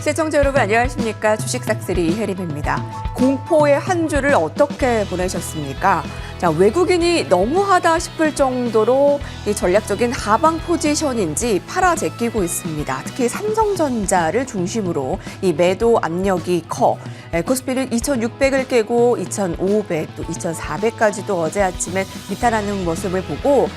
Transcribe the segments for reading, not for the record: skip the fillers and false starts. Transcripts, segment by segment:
시청자 여러분 안녕하십니까. 주식싹쓸이 이혜림입니다. 공포의 한 주를 어떻게 보내셨습니까? 자, 외국인이 너무하다 싶을 정도로 이 전략적인 하방 포지션인지 팔아 제끼고 있습니다. 특히 삼성전자를 중심으로 이 매도 압력이 커. 코스피는 2,600을 깨고 2,500, 또 2,400까지도 어제 아침에 미탈하는 모습을 보고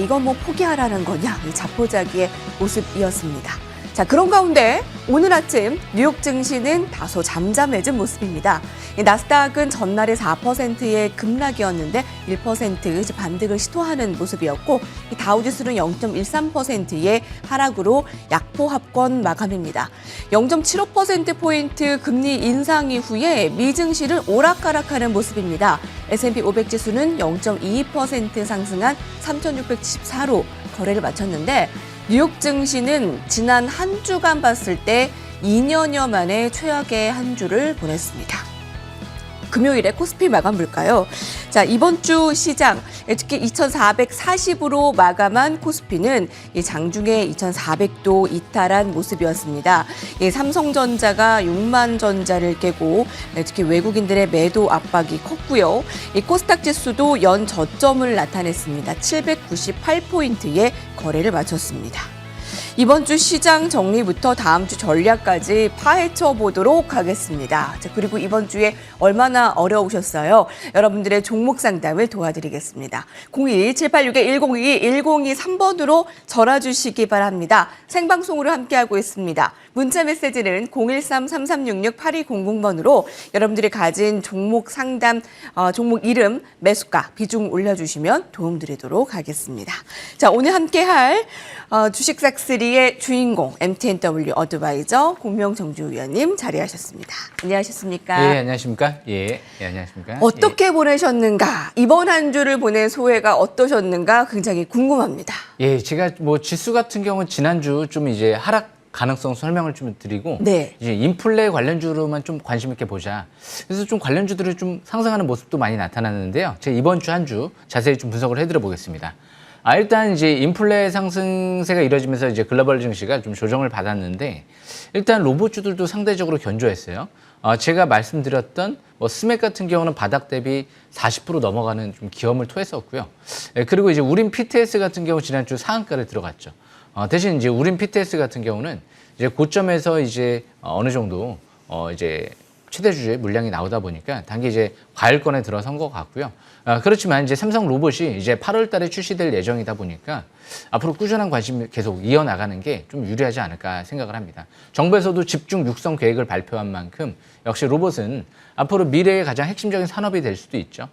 이건 뭐 포기하라는 거냐, 이 자포자기의 모습이었습니다. 자, 그런 가운데 오늘 아침 뉴욕 증시는 다소 잠잠해진 모습입니다. 나스닥은 전날에 4%의 급락이었는데 1% 반등을 시도하는 모습이었고, 다우지수는 0.13%의 하락으로 약보합권 마감입니다. 0.75%포인트 금리 인상 이후에 미증시는 오락가락하는 모습입니다. S&P 500 지수는 0.22% 상승한 3,614로 거래를 마쳤는데, 뉴욕 증시는 지난 한 주간 봤을 때 2년여 만에 최악의 한 주를 보냈습니다. 금요일에 코스피 마감 볼까요? 자, 이번 주 시장, 특히 2,440으로 마감한 코스피는 장중에 2,400도 이탈한 모습이었습니다. 삼성전자가 6만 전자를 깨고 특히 외국인들의 매도 압박이 컸고요. 코스닥 지수도 연 저점을 나타냈습니다. 798포인트의 거래를 마쳤습니다. 이번 주 시장 정리부터 다음 주 전략까지 파헤쳐 보도록 하겠습니다. 자, 그리고 이번 주에 얼마나 어려우셨어요? 여러분들의 종목 상담을 도와드리겠습니다. 02-786-1022, 1023번으로 전화주시기 바랍니다. 생방송으로 함께하고 있습니다. 문자 메시지는 013-3366-8200번으로 여러분들이 가진 종목 상담, 종목 이름, 매수가, 비중 올려주시면 도움드리도록 하겠습니다. 자, 오늘 함께할 주식싹쓸이의 주인공 MTNW 어드바이저 공명정주위원님 자리하셨습니다. 안녕하셨습니까? 예, 안녕하십니까? 예, 안녕하십니까? 어떻게 보내셨는가? 이번 한 주를 보낸 소회가 어떠셨는가? 굉장히 궁금합니다. 예, 제가 뭐 지수 같은 경우는 지난주 좀 이제 하락 가능성 설명을 좀 드리고, 네. 이제 인플레 관련주로만 좀 관심 있게 보자. 그래서 좀 관련주들이 좀 상승하는 모습도 많이 나타났는데요. 제가 이번 주 한 주 자세히 좀 분석을 해드려 보겠습니다. 일단 이제 인플레 상승세가 이뤄지면서 이제 글로벌 증시가 좀 조정을 받았는데, 일단 로봇주들도 상대적으로 견조했어요. 제가 말씀드렸던 뭐 스맥 같은 경우는 바닥 대비 40% 넘어가는 좀 기염을 토했었고요. 그리고 이제 우린 PTS 같은 경우 지난주 상한가를 들어갔죠. 대신 이제 우린 PTS 같은 경우는 이제 고점에서 이제 어느 정도 이제 최대 주주의 물량이 나오다 보니까 단기 이제 과열권에 들어선 것 같고요. 그렇지만 이제 삼성 로봇이 이제 8월 달에 출시될 예정이다 보니까 앞으로 꾸준한 관심을 계속 이어나가는 게 좀 유리하지 않을까 생각을 합니다. 정부에서도 집중 육성 계획을 발표한 만큼 역시 로봇은 앞으로 미래의 가장 핵심적인 산업이 될 수도 있죠.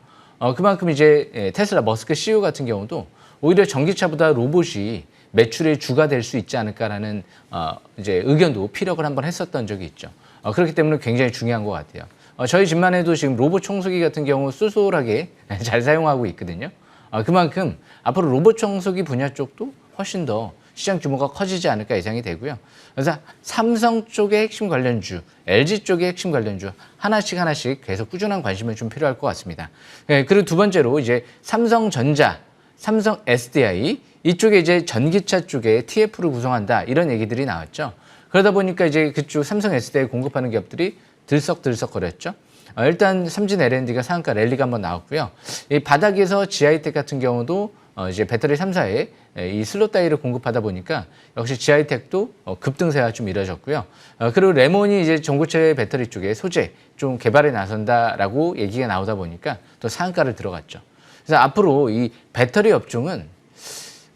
그만큼 이제 테슬라 머스크 CEO 같은 경우도 오히려 전기차보다 로봇이 매출의 주가 될 수 있지 않을까라는 이제 의견도 피력을 한번 했었던 적이 있죠. 그렇기 때문에 굉장히 중요한 것 같아요. 저희 집만 해도 지금 로봇 청소기 같은 경우 쏠쏠하게 잘 사용하고 있거든요. 그만큼 앞으로 로봇 청소기 분야 쪽도 훨씬 더 시장 규모가 커지지 않을까 예상이 되고요. 그래서 삼성 쪽의 핵심 관련주, LG 쪽의 핵심 관련주 하나씩 계속 꾸준한 관심이 좀 필요할 것 같습니다. 그리고 두 번째로 이제 삼성전자, 삼성 SDI 이쪽에 이제 전기차 쪽에 TF를 구성한다 이런 얘기들이 나왔죠. 그러다 보니까 이제 그쪽 삼성 SDI 공급하는 기업들이 들썩들썩거렸죠. 일단 삼진 L&D가 상한가 랠리가 한번 나왔고요. 이 바닥에서 GI텍 같은 경우도 이제 배터리 3사에 이 슬롯 다이를 공급하다 보니까 역시 GI텍도 급등세가 좀 이뤄졌고요. 그리고 레몬이 이제 전고체 배터리 쪽에 소재 좀 개발에 나선다라고 얘기가 나오다 보니까 또 상한가를 들어갔죠. 그래서 앞으로 이 배터리 업종은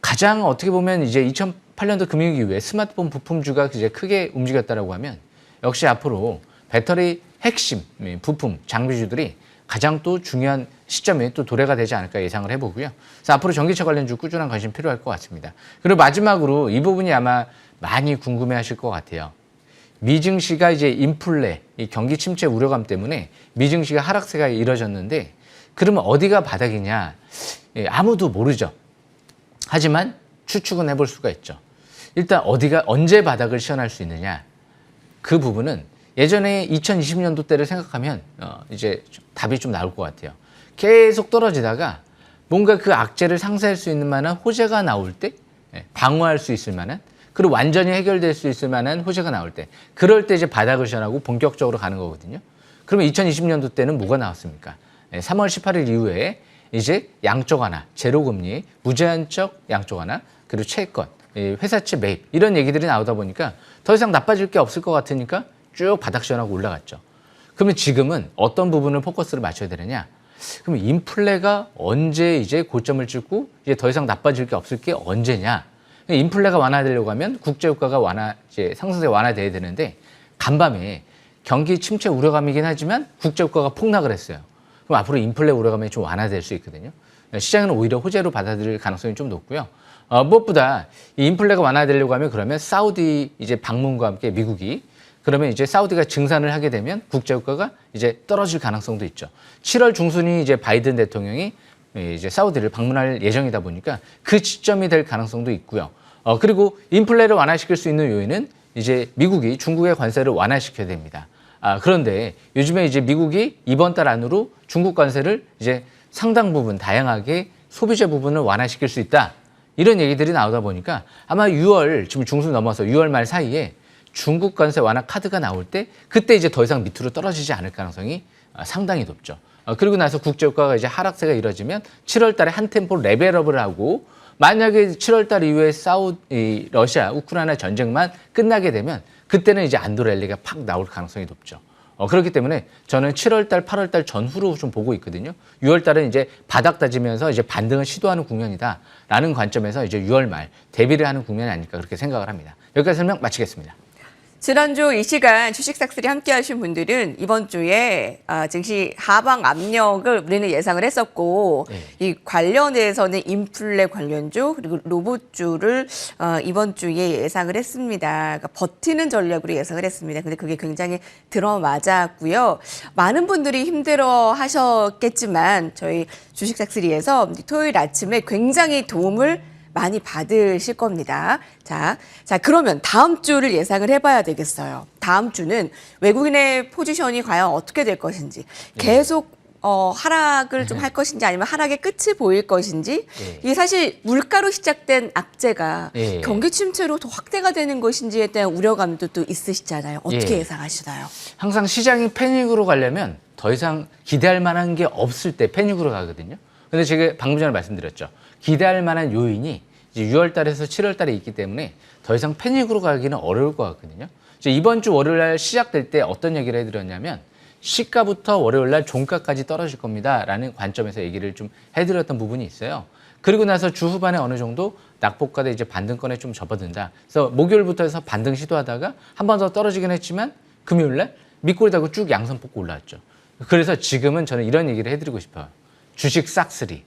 가장 어떻게 보면 이제 2008년도 금융위기 이후에 스마트폰 부품주가 이제 크게 움직였다라고 하면 역시 앞으로 배터리 핵심 부품 장비주들이 가장 또 중요한 시점에 또 도래가 되지 않을까 예상을 해보고요. 그래서 앞으로 전기차 관련주 꾸준한 관심 필요할 것 같습니다. 그리고 마지막으로 이 부분이 아마 많이 궁금해하실 것 같아요. 미증시가 이제 인플레, 이 경기 침체 우려감 때문에 미증시가 하락세가 이뤄졌는데 그러면 어디가 바닥이냐? 아무도 모르죠. 하지만 추측은 해볼 수가 있죠. 일단 어디가 언제 바닥을 시현할 수 있느냐? 그 부분은 예전에 2020년도 때를 생각하면 이제 답이 좀 나올 것 같아요. 계속 떨어지다가 뭔가 그 악재를 상쇄할 수 있는 만한 호재가 나올 때 방어할 수 있을 만한 그리고 완전히 해결될 수 있을 만한 호재가 나올 때, 그럴 때 이제 바닥을 시전하고 본격적으로 가는 거거든요. 그러면 2020년도 때는 뭐가 나왔습니까? 3월 18일 이후에 이제 양적 완화, 제로금리, 무제한적 양적 완화, 그리고 채권, 회사채 매입 이런 얘기들이 나오다 보니까 더 이상 나빠질 게 없을 것 같으니까 쭉 바닥 시전하고 올라갔죠. 그러면 지금은 어떤 부분을 포커스를 맞춰야 되느냐? 그럼 인플레가 언제 이제 고점을 찍고 이제 더 이상 나빠질 게 없을 게 언제냐? 인플레가 완화되려고 하면 국제유가가 이제 상승세 완화돼야 되는데 간밤에 경기 침체 우려감이긴 하지만 국제유가가 폭락을 했어요. 그럼 앞으로 인플레 우려감이 좀 완화될 수 있거든요. 시장은 오히려 호재로 받아들일 가능성이 좀 높고요. 무엇보다 이 인플레가 완화되려고 하면 그러면 사우디 이제 방문과 함께 미국이 그러면 이제 사우디가 증산을 하게 되면 국제유가가 이제 떨어질 가능성도 있죠. 7월 중순이 이제 바이든 대통령이 이제 사우디를 방문할 예정이다 보니까 그 시점이 될 가능성도 있고요. 그리고 인플레를 완화시킬 수 있는 요인은 이제 미국이 중국의 관세를 완화시켜야 됩니다. 그런데 요즘에 이제 미국이 이번 달 안으로 중국 관세를 이제 상당 부분 다양하게 소비재 부분을 완화시킬 수 있다. 이런 얘기들이 나오다 보니까 아마 6월, 지금 중순 넘어서 6월 말 사이에 중국 관세 완화 카드가 나올 때 그때 이제 더 이상 밑으로 떨어지지 않을 가능성이 상당히 높죠. 그리고 나서 국제유가가 이제 하락세가 이뤄지면 7월 달에 한 템포 레벨업을 하고 만약에 7월 달 이후에 러시아, 우크라이나 전쟁만 끝나게 되면 그때는 이제 안도 랠리가 팍 나올 가능성이 높죠. 그렇기 때문에 저는 7월 달, 8월 달 전후로 좀 보고 있거든요. 6월 달은 이제 바닥 다지면서 이제 반등을 시도하는 국면이다라는 관점에서 이제 6월 말 대비를 하는 국면이 아닐까 그렇게 생각을 합니다. 여기까지 설명 마치겠습니다. 지난주 이 시간 주식싹쓸이 함께 하신 분들은 이번 주에 증시 하방 압력을 우리는 예상을 했었고 이 관련해서는 인플레 관련주 그리고 로봇주를 이번 주에 예상을 했습니다. 그러니까 버티는 전략으로 예상을 했습니다. 근데 그게 굉장히 들어맞았고요. 많은 분들이 힘들어 하셨겠지만 저희 주식싹쓸이에서 토요일 아침에 굉장히 도움을 많이 받으실 겁니다. 자, 그러면 다음 주를 예상을 해봐야 되겠어요. 다음 주는 외국인의 포지션이 과연 어떻게 될 것인지, 계속 하락을 좀 할 것인지 아니면 하락의 끝이 보일 것인지, 이게 사실 물가로 시작된 악재가 경기 침체로 더 확대가 되는 것인지에 대한 우려감도 또 있으시잖아요. 어떻게 예상하시나요? 항상 시장이 패닉으로 가려면 더 이상 기대할 만한 게 없을 때 패닉으로 가거든요. 근데 제가 방금 전에 말씀드렸죠. 기대할 만한 요인이 이제 6월 달에서 7월 달에 있기 때문에 더 이상 패닉으로 가기는 어려울 것 같거든요. 이제 이번 주 월요일 날 시작될 때 어떤 얘기를 해드렸냐면 시가부터 월요일 날 종가까지 떨어질 겁니다라는 관점에서 얘기를 좀 해드렸던 부분이 있어요. 그리고 나서 주 후반에 어느 정도 낙폭과대 이제 반등권에 좀 접어든다. 그래서 목요일부터 해서 반등 시도하다가 한 번 더 떨어지긴 했지만 금요일 날 밑꼬리 달고 쭉 양선 뽑고 올라왔죠. 그래서 지금은 저는 이런 얘기를 해드리고 싶어요. 주식 싹쓸이.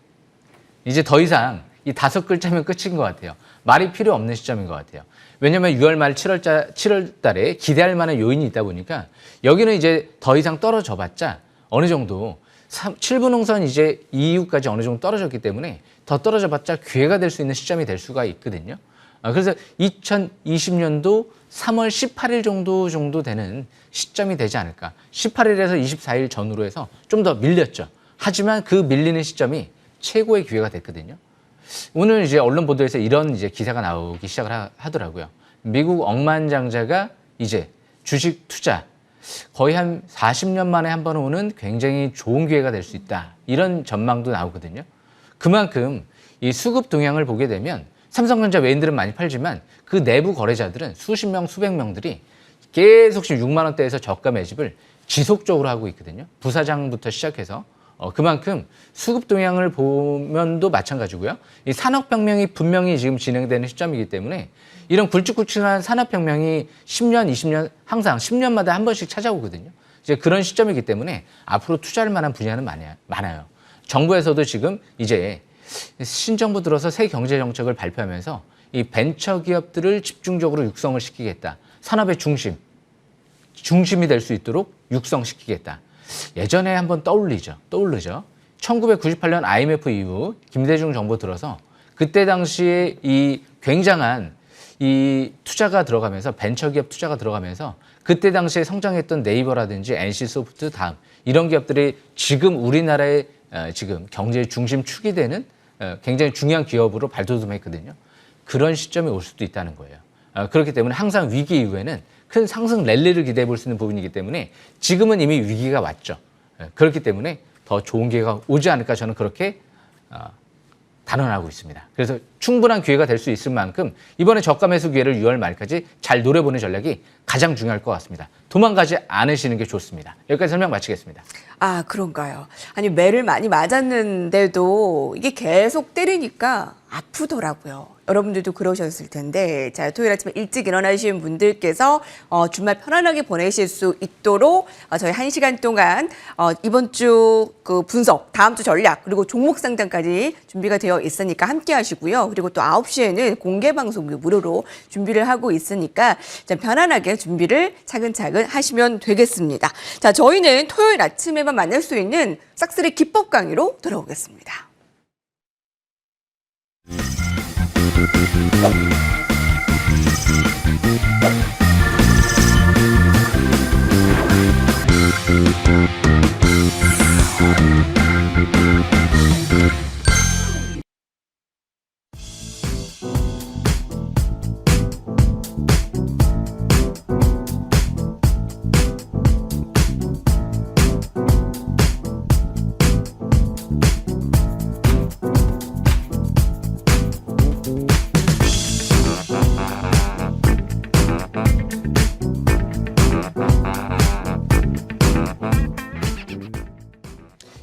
이제 더 이상 이 5글자면 끝인 것 같아요. 말이 필요 없는 시점인 것 같아요. 왜냐하면 6월 말 7월 달에 기대할 만한 요인이 있다 보니까 여기는 이제 더 이상 떨어져 봤자 어느 정도 7분홍선 이제 이후까지 어느 정도 떨어졌기 때문에 더 떨어져 봤자 기회가 될 수 있는 시점이 될 수가 있거든요. 그래서 2020년도 3월 18일 정도 되는 시점이 되지 않을까. 18일에서 24일 전후로 해서 좀 더 밀렸죠. 하지만 그 밀리는 시점이 최고의 기회가 됐거든요. 오늘 이제 언론 보도에서 이런 이제 기사가 나오기 시작을 하더라고요. 미국 억만장자가 이제 주식 투자 거의 한 40년 만에 한 번 오는 굉장히 좋은 기회가 될 수 있다. 이런 전망도 나오거든요. 그만큼 이 수급 동향을 보게 되면 삼성전자 외인들은 많이 팔지만 그 내부 거래자들은 수십 명, 수백 명들이 계속 지금 6만 원대에서 저가 매집을 지속적으로 하고 있거든요. 부사장부터 시작해서. 그만큼 수급 동향을 보면도 마찬가지고요. 이 산업혁명이 분명히 지금 진행되는 시점이기 때문에 이런 굵직굵직한 산업혁명이 10년, 20년 항상 10년마다 한 번씩 찾아오거든요. 이제 그런 시점이기 때문에 앞으로 투자할 만한 분야는 많아요. 정부에서도 지금 이제 신정부 들어서 새 경제정책을 발표하면서 이 벤처기업들을 집중적으로 육성을 시키겠다. 산업의 중심이 될 수 있도록 육성시키겠다. 예전에 한번 떠오르죠. 1998년 IMF 이후 김대중 정부 들어서 그때 당시에 이 굉장한 이 투자가 들어가면서 벤처기업 투자가 들어가면서 그때 당시에 성장했던 네이버라든지 NC소프트 다음 이런 기업들이 지금 우리나라의 지금 경제의 중심축이 되는 굉장히 중요한 기업으로 발돋움했거든요. 그런 시점이 올 수도 있다는 거예요. 그렇기 때문에 항상 위기 이후에는 큰 상승 랠리를 기대해 볼 수 있는 부분이기 때문에 지금은 이미 위기가 왔죠. 그렇기 때문에 더 좋은 기회가 오지 않을까 저는 그렇게 단언하고 있습니다. 그래서 충분한 기회가 될 수 있을 만큼 이번에 저가 매수 기회를 6월 말까지 잘 노려보는 전략이 가장 중요할 것 같습니다. 도망가지 않으시는 게 좋습니다. 여기까지 설명 마치겠습니다. 아, 그런가요? 아니, 매를 많이 맞았는데도 이게 계속 때리니까 아프더라고요. 여러분들도 그러셨을 텐데, 자, 토요일 아침에 일찍 일어나시는 분들께서 주말 편안하게 보내실 수 있도록 저희 1시간 동안 이번 주 그 분석, 다음 주 전략, 그리고 종목 상담까지 준비가 되어 있으니까 함께 하시고요. 그리고 또 9시에는 공개 방송 무료로 준비를 하고 있으니까 좀 편안하게 준비를 차근차근 하시면 되겠습니다. 자, 저희는 토요일 아침에만 만날 수 있는 싹쓸이 기법 강의로 돌아오겠습니다.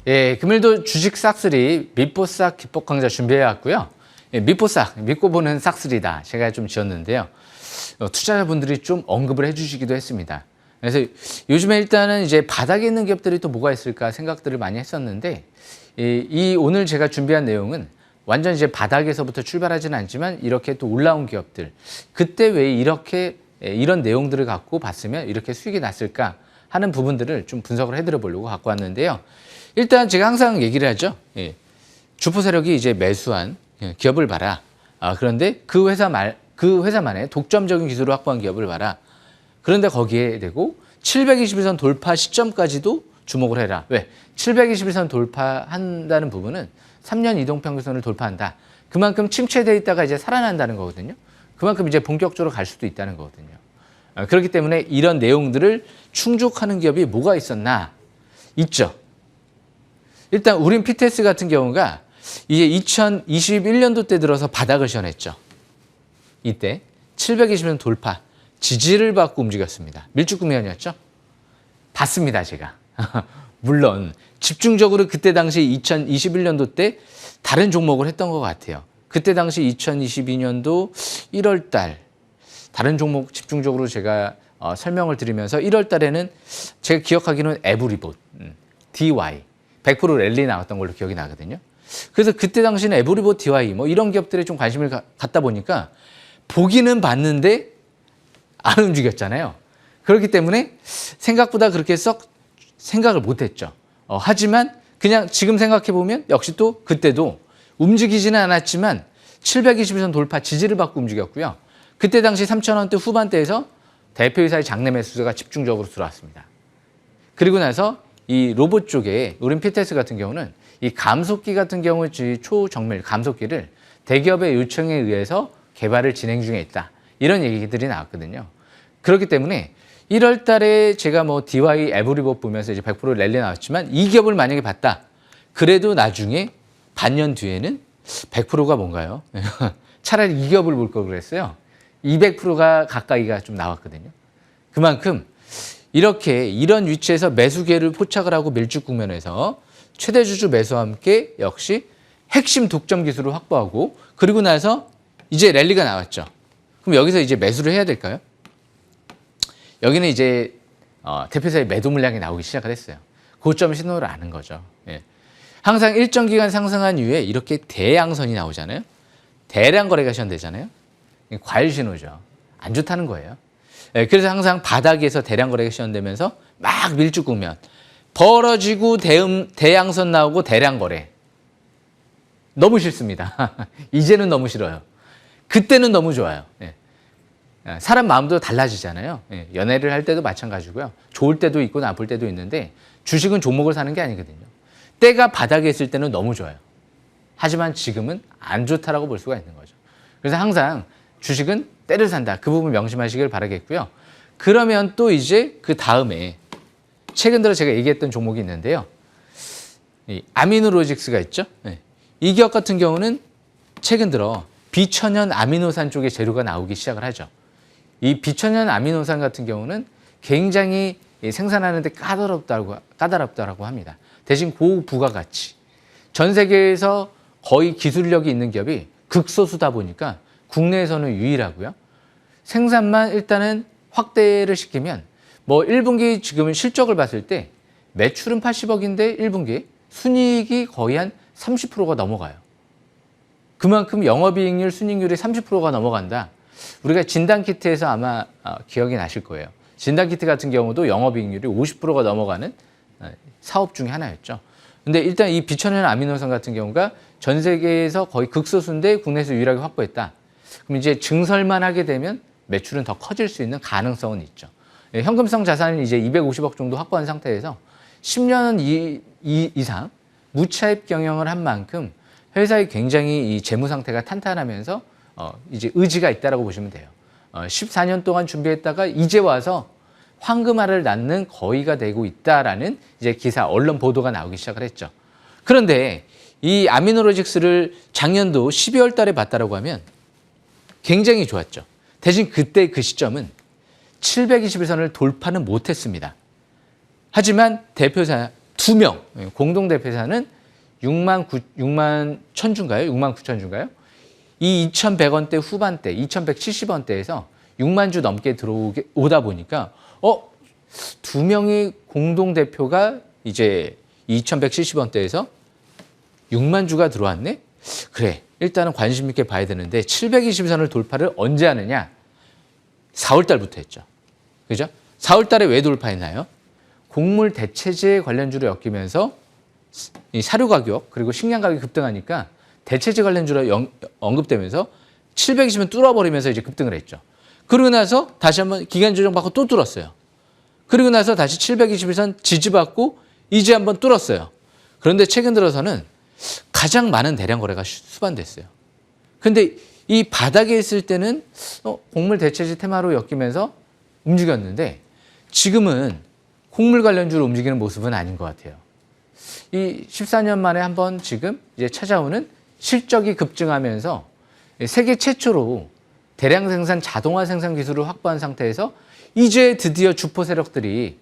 예, 금일도 주식 싹쓸이 믿보싹 기법 강좌 준비해 왔고요. 예, 믿보싹, 믿고 보는 싹쓸이다. 제가 좀 지었는데요. 투자자분들이 좀 언급을 해주시기도 했습니다. 그래서 요즘에 일단은 이제 바닥에 있는 기업들이 또 뭐가 있을까 생각들을 많이 했었는데, 이 오늘 제가 준비한 내용은 완전 이제 바닥에서부터 출발하지는 않지만 이렇게 또 올라온 기업들, 그때 왜 이렇게 이런 내용들을 갖고 봤으면 이렇게 수익이 났을까 하는 부분들을 좀 분석을 해드려 보려고 갖고 왔는데요. 일단 제가 항상 얘기를 하죠. 예. 주포 세력이 이제 매수한 기업을 봐라. 그런데 그 회사만의 독점적인 기술을 확보한 기업을 봐라. 그런데 거기에 대고 721선 돌파 시점까지도 주목을 해라. 왜? 721선 돌파한다는 부분은 3년 이동평균선을 돌파한다. 그만큼 침체되어 있다가 이제 살아난다는 거거든요. 그만큼 이제 본격적으로 갈 수도 있다는 거거든요. 그렇기 때문에 이런 내용들을 충족하는 기업이 뭐가 있었나? 있죠. 일단 우린 PTS 같은 경우가 이제 2021년도 때 들어서 바닥을 시현했죠. 이때 720년 돌파, 지지를 받고 움직였습니다. 밀주국면이었죠. 봤습니다, 제가. 물론 집중적으로 그때 당시 2021년도 때 다른 종목을 했던 것 같아요. 그때 당시 2022년도 1월 달 다른 종목 집중적으로 제가 설명을 드리면서 1월 달에는 제가 기억하기로는 에브리봇, DY 100% 랠리 나왔던 걸로 기억이 나거든요. 그래서 그때 당시는 에브리봇, DY 뭐 이런 기업들에 좀 관심을 갖다 보니까 보기는 봤는데 안 움직였잖아요. 그렇기 때문에 생각보다 그렇게 썩 생각을 못했죠. 하지만 그냥 지금 생각해 보면 역시 또 그때도 움직이지는 않았지만 720선 돌파 지지를 받고 움직였고요. 그때 당시 3,000원대 후반대에서 대표이사의 장내 매수가 집중적으로 들어왔습니다. 그리고 나서 이 로봇 쪽에 우린 PTS 같은 경우는 이 감속기 같은 경우 초정밀 감속기를 대기업의 요청에 의해서 개발을 진행 중에 있다. 이런 얘기들이 나왔거든요. 그렇기 때문에 1월 달에 제가 뭐 DY 에브리봇 보면서 이제 100% 랠리 나왔지만 이 기업을 만약에 봤다. 그래도 나중에 반년 뒤에는 100%가 뭔가요? 차라리 이 기업을 볼 걸 그랬어요. 200%가 가까이가 좀 나왔거든요. 그만큼 이렇게 이런 위치에서 매수 기회를 포착을 하고 밀집 국면에서 최대 주주 매수와 함께 역시 핵심 독점 기술을 확보하고 그리고 나서 이제 랠리가 나왔죠. 그럼 여기서 이제 매수를 해야 될까요? 여기는 이제 대표사의 매도 물량이 나오기 시작을 했어요. 고점 신호를 아는 거죠. 예. 항상 일정 기간 상승한 이후에 이렇게 대양선이 나오잖아요. 대량 거래가 시현되잖아요. 과일 신호죠. 안 좋다는 거예요. 예, 그래서 항상 바닥에서 대량 거래가 시현되면서 막 밀집 국면 벌어지고 대양선 나오고 대량 거래. 너무 싫습니다. 이제는 너무 싫어요. 그때는 너무 좋아요. 예. 사람 마음도 달라지잖아요. 예. 연애를 할 때도 마찬가지고요. 좋을 때도 있고 나쁠 때도 있는데 주식은 종목을 사는 게 아니거든요. 때가 바닥에 있을 때는 너무 좋아요. 하지만 지금은 안 좋다라고 볼 수가 있는 거죠. 그래서 항상 주식은 때를 산다. 그 부분 명심하시길 바라겠고요. 그러면 또 이제 그 다음에 최근 들어 제가 얘기했던 종목이 있는데요. 이 아미노로직스가 있죠. 네. 이 기업 같은 경우는 최근 들어 비천연 아미노산 쪽의 재료가 나오기 시작을 하죠. 이 비천연 아미노산 같은 경우는 굉장히 생산하는데 까다롭다고 합니다. 대신 고부가가치. 전 세계에서 거의 기술력이 있는 기업이 극소수다 보니까 국내에서는 유일하고요. 생산만 일단은 확대를 시키면 뭐 1분기 지금은 실적을 봤을 때 매출은 80억인데 1분기 순이익이 거의 한 30%가 넘어가요. 그만큼 영업이익률, 순이익률이 30%가 넘어간다. 우리가 진단키트에서 아마 기억이 나실 거예요. 진단키트 같은 경우도 영업이익률이 50%가 넘어가는 사업 중에 하나였죠. 근데 일단 이 비천연 아미노산 같은 경우가 전 세계에서 거의 극소수인데 국내에서 유일하게 확보했다. 그럼 이제 증설만 하게 되면 매출은 더 커질 수 있는 가능성은 있죠. 현금성 자산을 이제 250억 정도 확보한 상태에서 10년 이상 무차입 경영을 한 만큼 회사의 굉장히 이 재무 상태가 탄탄하면서 이제 의지가 있다라고 보시면 돼요. 14년 동안 준비했다가 이제 와서 황금알을 낳는 거의가 되고 있다라는 이제 기사, 언론 보도가 나오기 시작을 했죠. 그런데 이 아미노로직스를 작년도 12월 달에 봤다라고 하면 굉장히 좋았죠. 대신 그때 그 시점은 721선을 돌파는 못했습니다. 하지만 대표사 2명, 공동대표사는 6만 1,000주인가요? 6만 9천 주인가요? 이 2,100원대 후반대, 2,170원대에서 6만 주 넘게 들어오다 보니까 2명의 공동대표가 이제 2,170원대에서 6만 주가 들어왔네? 그래, 일단은 관심 있게 봐야 되는데 720선을 돌파를 언제 하느냐? 4월 달부터 했죠. 그죠? 4월 달에 왜 돌파했나요? 곡물 대체제 관련주로 엮이면서 이 사료 가격 그리고 식량 가격이 급등하니까 대체제 관련주로 언급되면서 720은 뚫어버리면서 이제 급등을 했죠. 그러고 나서 다시 한번 기간 조정 받고 또 뚫었어요. 그리고 나서 다시 721선 지지받고 이제 한번 뚫었어요. 그런데 최근 들어서는 가장 많은 대량 거래가 수반됐어요. 근데 이 바닥에 있을 때는 곡물 대체제 테마로 엮이면서 움직였는데 지금은 곡물 관련주로 움직이는 모습은 아닌 것 같아요. 이 14년 만에 한번 지금 이제 찾아오는 실적이 급증하면서 세계 최초로 대량 생산 자동화 생산 기술을 확보한 상태에서 이제 드디어 주포 세력들이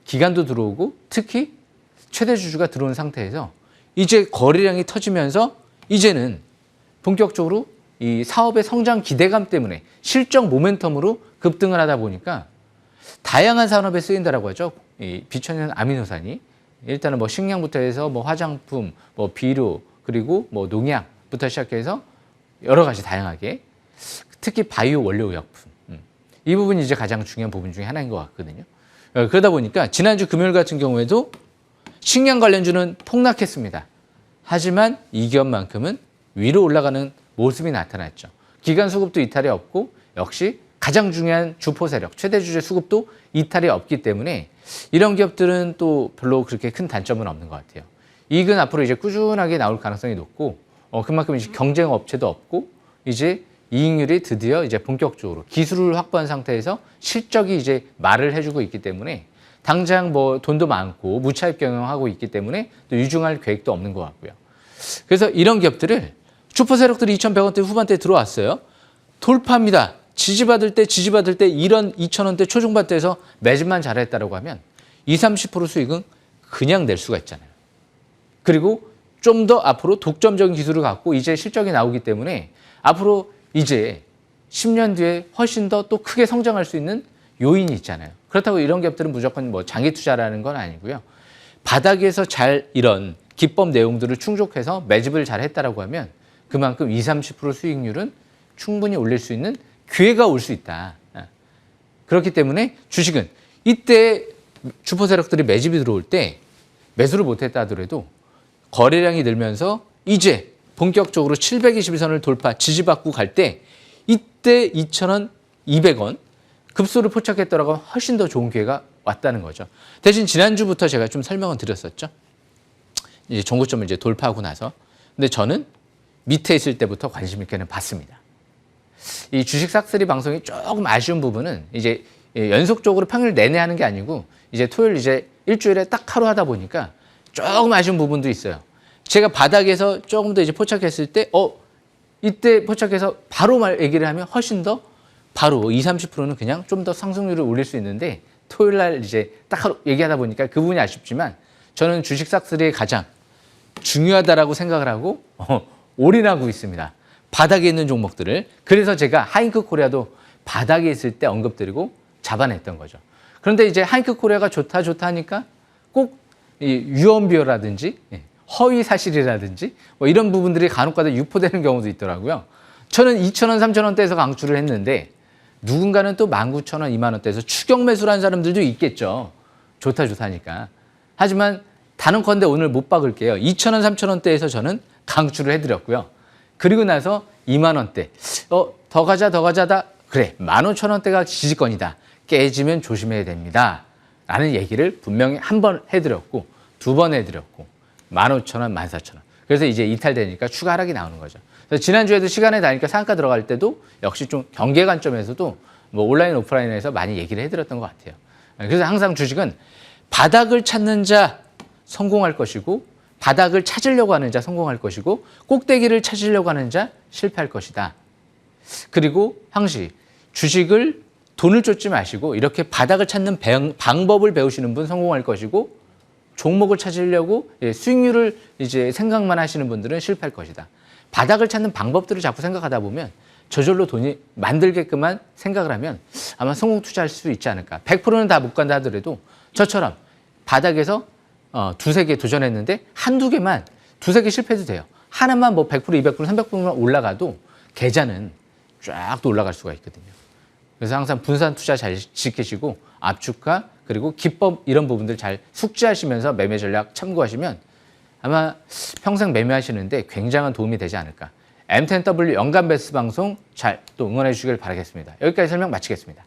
기간도 들어오고 특히 최대 주주가 들어온 상태에서 이제 거래량이 터지면서 이제는 본격적으로 이 사업의 성장 기대감 때문에 실적 모멘텀으로 급등을 하다 보니까 다양한 산업에 쓰인다라고 하죠. 이 비천연 아미노산이 일단은 뭐 식량부터 해서 뭐 화장품, 뭐 비료 그리고 뭐 농약부터 시작해서 여러 가지 다양하게 특히 바이오 원료 의약품 이 부분이 이제 가장 중요한 부분 중에 하나인 것 같거든요. 그러다 보니까 지난주 금요일 같은 경우에도 식량 관련주는 폭락했습니다. 하지만 이 기업만큼은 위로 올라가는 모습이 나타났죠. 기간 수급도 이탈이 없고 역시 가장 중요한 주포 세력, 최대 주주 수급도 이탈이 없기 때문에 이런 기업들은 또 별로 그렇게 큰 단점은 없는 것 같아요. 이익은 앞으로 이제 꾸준하게 나올 가능성이 높고 그만큼 이제 경쟁 업체도 없고 이제 이익률이 드디어 이제 본격적으로 기술을 확보한 상태에서 실적이 이제 말을 해주고 있기 때문에 당장 뭐 돈도 많고 무차입 경영하고 있기 때문에 또 유증할 계획도 없는 것 같고요. 그래서 이런 기업들을 주포 세력들이 2,100원대 후반대에 들어왔어요. 돌파합니다. 지지받을 때 이런 2,000원대 초중반대에서 매집만 잘했다라고 하면 20-30% 수익은 그냥 낼 수가 있잖아요. 그리고 좀 더 앞으로 독점적인 기술을 갖고 이제 실적이 나오기 때문에 앞으로 이제 10년 뒤에 훨씬 더 또 크게 성장할 수 있는 요인이 있잖아요. 그렇다고 이런 기업들은 무조건 뭐 장기 투자라는 건 아니고요. 바닥에서 잘 이런 기법 내용들을 충족해서 매집을 잘 했다라고 하면 그만큼 20-30% 수익률은 충분히 올릴 수 있는 기회가 올 수 있다. 그렇기 때문에 주식은 이때 주포 세력들이 매집이 들어올 때 매수를 못했다 하더라도 거래량이 늘면서 이제 본격적으로 721선을 돌파 지지받고 갈 때 이때 2,000원, 200원 급소를 포착했더라고 훨씬 더 좋은 기회가 왔다는 거죠. 대신 지난주부터 제가 좀 설명을 드렸었죠. 이제 종고점을 이제 돌파하고 나서. 근데 저는 밑에 있을 때부터 관심 있게는 봤습니다. 이 주식 싹쓸이 방송이 조금 아쉬운 부분은 이제 연속적으로 평일 내내 하는 게 아니고 이제 토요일 이제 일주일에 딱 하루 하다 보니까 조금 아쉬운 부분도 있어요. 제가 바닥에서 조금 더 이제 포착했을 때, 이때 포착해서 바로 얘기를 하면 훨씬 더 바로 20, 30%는 그냥 좀 더 상승률을 올릴 수 있는데 토요일 날 이제 딱 하루 얘기하다 보니까 그 부분이 아쉽지만 저는 주식 싹쓸이의 가장 중요하다라고 생각을 하고 올인하고 있습니다. 바닥에 있는 종목들을. 그래서 제가 하이크 코리아도 바닥에 있을 때 언급드리고 잡아냈던 거죠. 그런데 이제 하이크 코리아가 좋다 하니까 꼭 유언비어라든지 허위 사실이라든지 뭐 이런 부분들이 간혹가다 유포되는 경우도 있더라고요. 저는 2,000원, 3,000원대에서 강추를 했는데 누군가는 또 19,000원, 2만 원대에서 추격 매수를 한 사람들도 있겠죠. 좋다 하니까. 하지만 단언컨대 오늘 못 박을게요. 2,000원, 3,000원대에서 저는 강추를 해드렸고요. 그리고 나서 2만 원대. 더 가자다. 그래, 15,000원대가 지지권이다. 깨지면 조심해야 됩니다. 라는 얘기를 분명히 한 번 해드렸고, 2번 해드렸고, 15,000원, 14,000원. 그래서 이제 이탈되니까 추가 하락이 나오는 거죠. 그래서 지난주에도 시간에 닿으니까 상한가 들어갈 때도 역시 좀 경계 관점에서도 뭐 온라인, 오프라인에서 많이 얘기를 해드렸던 것 같아요. 그래서 항상 주식은 바닥을 찾는 자 성공할 것이고, 바닥을 찾으려고 하는 자 성공할 것이고, 꼭대기를 찾으려고 하는 자 실패할 것이다. 그리고 항시 주식을 돈을 쫓지 마시고 이렇게 바닥을 찾는 방법을 배우시는 분 성공할 것이고, 종목을 찾으려고 수익률을 이제 생각만 하시는 분들은 실패할 것이다. 바닥을 찾는 방법들을 자꾸 생각하다 보면 저절로 돈이 만들게끔만 생각을 하면 아마 성공 투자할 수 있지 않을까. 100%는 다 못 간다 하더라도 저처럼 바닥에서 두세 개 도전했는데 한두 개만, 두세 개 실패해도 돼요. 하나만 뭐 100%, 200%, 300%만 올라가도 계좌는 쫙 또 올라갈 수가 있거든요. 그래서 항상 분산 투자 잘 지키시고 압축과 그리고 기법 이런 부분들 잘 숙지하시면서 매매 전략 참고하시면 아마 평생 매매하시는데 굉장한 도움이 되지 않을까. M10W 연간 베스트 방송 잘 또 응원해 주시길 바라겠습니다. 여기까지 설명 마치겠습니다.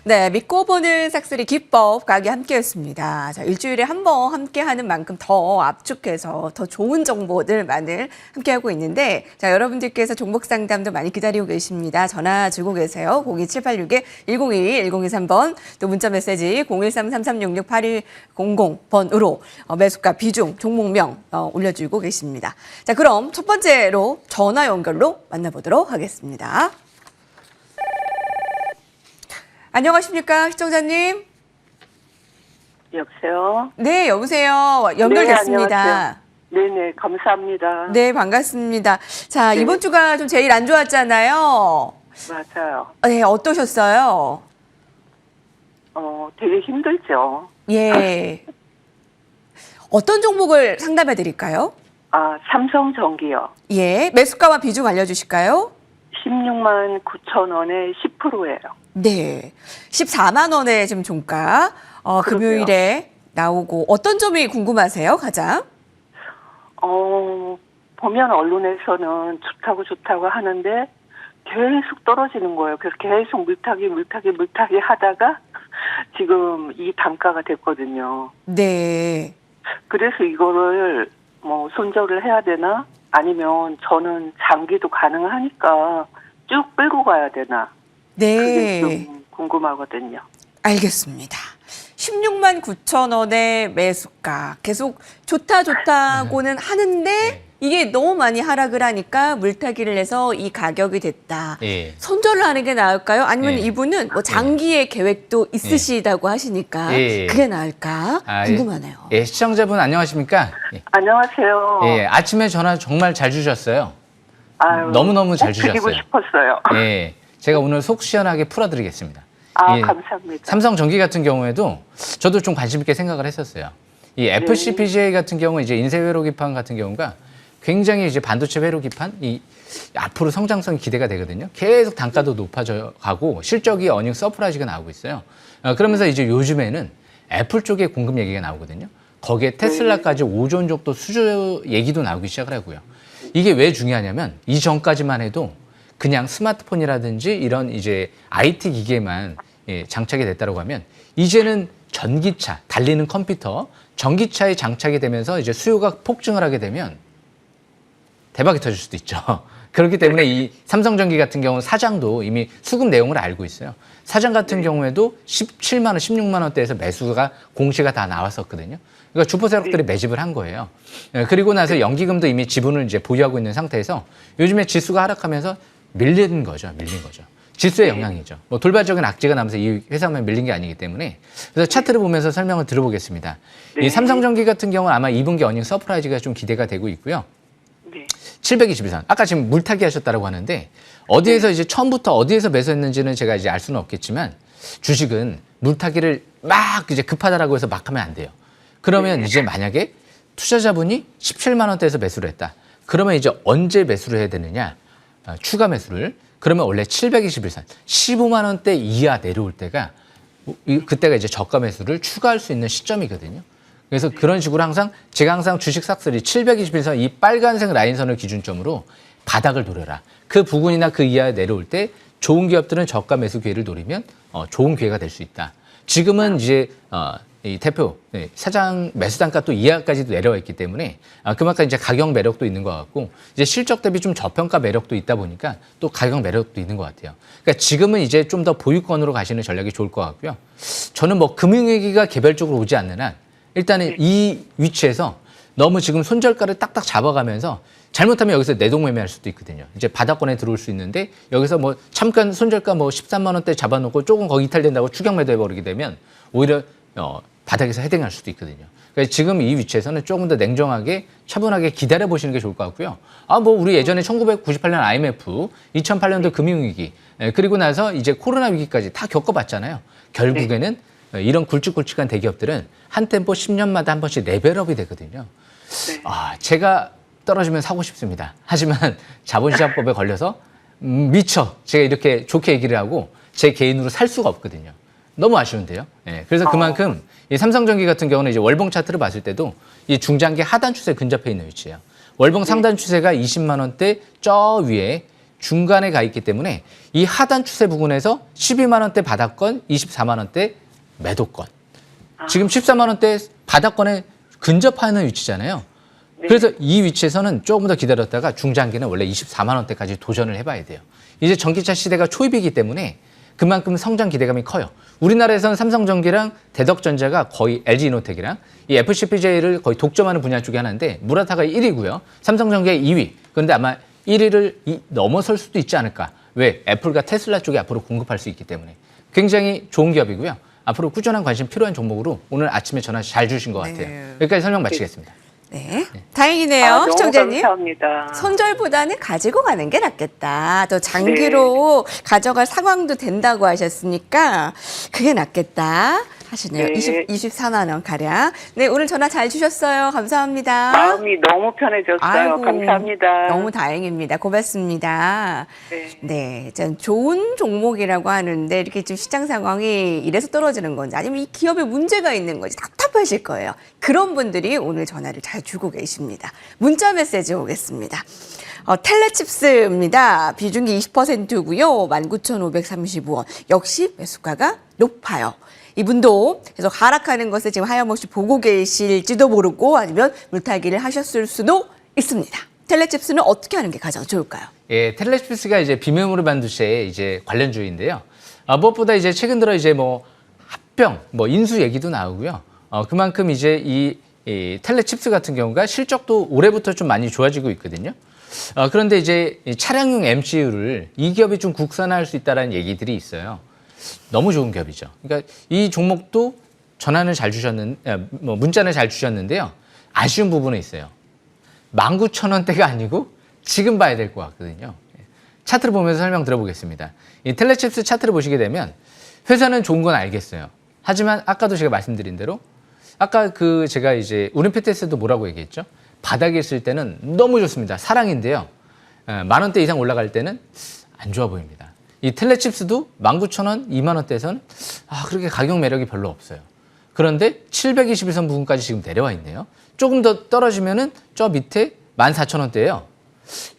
네, 믿고 보는 싹쓸이 기법 가게 함께했습니다. 자, 일주일에 한 번 함께하는 만큼 더 압축해서 더 좋은 정보들만을 함께하고 있는데, 자, 여러분들께서 종목 상담도 많이 기다리고 계십니다. 전화 주고 계세요. 02786-1022, 1023번, 또 문자 메시지 013-3366-8100번으로 매수가, 비중, 종목명 올려주고 계십니다. 자, 그럼 첫 번째로 전화 연결로 만나보도록 하겠습니다. 안녕하십니까, 시청자님? 여보세요? 네, 여보세요. 연결됐습니다. 네네, 감사합니다. 네, 반갑습니다. 자, 네. 이번 주가 좀 제일 안 좋았잖아요. 맞아요. 네, 어떠셨어요? 되게 힘들죠. 예. 어떤 종목을 상담해 드릴까요? 삼성전기요. 예, 매수가와 비중 알려주실까요? 16만 9천 원에 10%예요. 네, 14만 원의 지금 종가, 금요일에 나오고, 어떤 점이 궁금하세요, 가장? 보면 언론에서는 좋다고 하는데 계속 떨어지는 거예요. 그래서 계속 물타기 하다가 지금 이 단가가 됐거든요. 네. 그래서 이거를 뭐 손절을 해야 되나? 아니면 저는 장기도 가능하니까 쭉 끌고 가야 되나? 네. 그게 좀 궁금하거든요. 알겠습니다. 16만 9천 원의 매수가. 계속 좋다고는 하는데 이게 너무 많이 하락을 하니까 물타기를 해서 이 가격이 됐다. 예. 손절을 하는 게 나을까요? 아니면 예. 이분은 뭐 장기의 계획도 있으시다고 하시니까 예. 그게 나을까 궁금하네요. 예, 시청자분 안녕하십니까? 예. 안녕하세요. 예, 아침에 전화 정말 잘 주셨어요. 아유, 너무너무 잘 꼭 드리고 주셨어요. 싶었어요. 예, 제가 오늘 속 시원하게 풀어드리겠습니다. 예, 감사합니다. 삼성전기 같은 경우에도 저도 좀 관심 있게 생각을 했었어요. 이 FCPGA 같은 경우 이제 인쇄 회로 기판 같은 경우가 굉장히 이제 반도체 회로 기판 이 앞으로 성장성이 기대가 되거든요. 계속 단가도 높아져 가고 실적이 어닝 서프라이즈가 나오고 있어요. 그러면서 이제 요즘에는 애플 쪽에 공급 얘기가 나오거든요. 거기에 테슬라까지 5조 원 정도 수주 얘기도 나오기 시작을 하고요. 이게 왜 중요하냐면 이전까지만 해도 그냥 스마트폰이라든지 이런 이제 IT 기계만 장착이 됐다고 하면 이제는 전기차, 달리는 컴퓨터, 전기차에 장착이 되면서 이제 수요가 폭증을 하게 되면 대박이 터질 수도 있죠. 그렇기 때문에 이 삼성전기 같은 경우는 사장도 이미 수급 내용을 알고 있어요. 사장 같은 경우에도 17만 원, 16만 원대에서 매수가 공시가 다 나왔었거든요. 그러니까 주포 세력들이 매집을 한 거예요. 그리고 나서 연기금도 이미 지분을 이제 보유하고 있는 상태에서 요즘에 지수가 하락하면서 밀린 거죠. 지수의 영향이죠. 뭐 돌발적인 악재가 나면서 이 회사만 밀린 게 아니기 때문에 그래서 차트를 보면서 설명을 들어보겠습니다. 이 삼성전기 같은 경우는 아마 2분기 어닝 서프라이즈가 좀 기대가 되고 있고요. 721선. 아까 지금 물타기 하셨다고 하는데 어디에서 이제 처음부터 어디에서 매수했는지는 제가 이제 알 수는 없겠지만 주식은 물타기를 막 이제 급하다라고 해서 막 하면 안 돼요. 그러면 이제 만약에 투자자분이 17만 원대에서 매수를 했다. 그러면 이제 언제 매수를 해야 되느냐? 추가 매수를. 그러면 원래 721선, 15만 원대 이하 내려올 때가 그때가 이제 저가 매수를 추가할 수 있는 시점이거든요. 그래서 그런 식으로 제가 항상 주식 싹쓸이 721선 이 빨간색 라인선을 기준점으로 바닥을 노려라. 그 부근이나 그 이하에 내려올 때 좋은 기업들은 저가 매수 기회를 노리면 좋은 기회가 될 수 있다. 지금은 이제 이 대표 사장 매수 단가 또 이하까지도 내려와 있기 때문에 그만큼 이제 가격 매력도 있는 것 같고 이제 실적 대비 좀 저평가 매력도 있다 보니까 또 가격 매력도 있는 것 같아요. 그러니까 지금은 이제 좀 더 보유권으로 가시는 전략이 좋을 것 같고요. 저는 뭐 금융위기가 개별적으로 오지 않는 한 일단은 이 위치에서 너무 지금 손절가를 딱딱 잡아가면서 잘못하면 여기서 내동매매할 수도 있거든요. 이제 바닥권에 들어올 수 있는데 여기서 뭐 잠깐 손절가 뭐 13만 원대 잡아놓고 조금 거기 이탈된다고 추격 매도해버리게 되면 오히려 바닥에서 헤딩할 수도 있거든요. 그래서 지금 이 위치에서는 조금 더 냉정하게 차분하게 기다려 보시는 게 좋을 것 같고요. 뭐 우리 예전에 1998년 IMF, 2008년도 금융위기, 그리고 나서 이제 코로나 위기까지 다 겪어봤잖아요. 결국에는 이런 굵직굵직한 대기업들은 한 템포 10년마다 한 번씩 레벨업이 되거든요. 제가 떨어지면 사고 싶습니다. 하지만 자본시장법에 걸려서 미처 제가 이렇게 좋게 얘기를 하고 제 개인으로 살 수가 없거든요. 너무 아쉬운데요. 그래서 그만큼 이 삼성전기 같은 경우는 이제 월봉 차트를 봤을 때도 이 중장기 하단 추세 근접해 있는 위치예요. 월봉 상단 추세가 20만 원대 저 위에 중간에 가 있기 때문에 이 하단 추세 부근에서 12만 원대 바닥권, 24만 원대 매도권. 지금 14만 원대 바닥권에 근접하는 위치잖아요. 그래서 이 위치에서는 조금 더 기다렸다가 중장기는 원래 24만 원대까지 도전을 해봐야 돼요. 이제 전기차 시대가 초입이기 때문에 그만큼 성장 기대감이 커요. 우리나라에서는 삼성전기랑 대덕전자가 거의 LG이노텍이랑 이 FCPJ를 거의 독점하는 분야 중에 하나인데 무라타가 1위고요. 삼성전기가 2위. 그런데 아마 1위를 넘어설 수도 있지 않을까. 왜? 애플과 테슬라 쪽에 앞으로 공급할 수 있기 때문에. 굉장히 좋은 기업이고요. 앞으로 꾸준한 관심 필요한 종목으로 오늘 아침에 전화 잘 주신 것 같아요. 여기까지 설명 마치겠습니다. 네. 다행이네요, 너무 시청자님. 감사합니다. 손절보다는 가지고 가는 게 낫겠다. 또 장기로 가져갈 상황도 된다고 하셨으니까 그게 낫겠다 하시네요. 24만 원 가량. 네, 오늘 전화 잘 주셨어요. 감사합니다. 마음이 너무 편해졌어요. 아이고, 감사합니다. 너무 다행입니다. 고맙습니다. 네, 전 좋은 종목이라고 하는데 이렇게 좀 시장 상황이 이래서 떨어지는 건지 아니면 이 기업에 문제가 있는 건지 답답하실 거예요. 그런 분들이 오늘 전화를 잘 주고 계십니다. 문자 메시지 오겠습니다. 텔레칩스입니다. 비중이 20%고요. 19,535원. 역시 매수가가 높아요. 이분도 계속 하락하는 것을 지금 하염없이 보고 계실지도 모르고 아니면 물타기를 하셨을 수도 있습니다. 텔레칩스는 어떻게 하는 게 가장 좋을까요? 예, 텔레칩스가 이제 비메모리 반도체의 이제 관련주인데요. 무엇보다 이제 최근 들어 이제 뭐 합병, 뭐 인수 얘기도 나오고요. 그만큼 이제 이 텔레칩스 같은 경우가 실적도 올해부터 좀 많이 좋아지고 있거든요. 그런데 이제 차량용 MCU를 이 기업이 좀 국산화할 수 있다는 얘기들이 있어요. 너무 좋은 기업이죠. 그러니까 이 종목도 전화는 잘 문자는 잘 주셨는데요. 아쉬운 부분은 있어요. 19,000원대가 아니고 지금 봐야 될 것 같거든요. 차트를 보면서 설명 들어보겠습니다. 이 텔레칩스 차트를 보시게 되면 회사는 좋은 건 알겠어요. 하지만 아까도 제가 말씀드린 대로 아까 제가 이제 우림피트에서도 뭐라고 얘기했죠? 바닥에 있을 때는 너무 좋습니다. 사랑인데요. 10,000원대 이상 올라갈 때는 안 좋아 보입니다. 이 텔레칩스도 19,000원, 20,000원대에서는 그렇게 가격 매력이 별로 없어요. 그런데 721선 부근까지 지금 내려와 있네요. 조금 더 떨어지면은 저 밑에 14,000원대예요.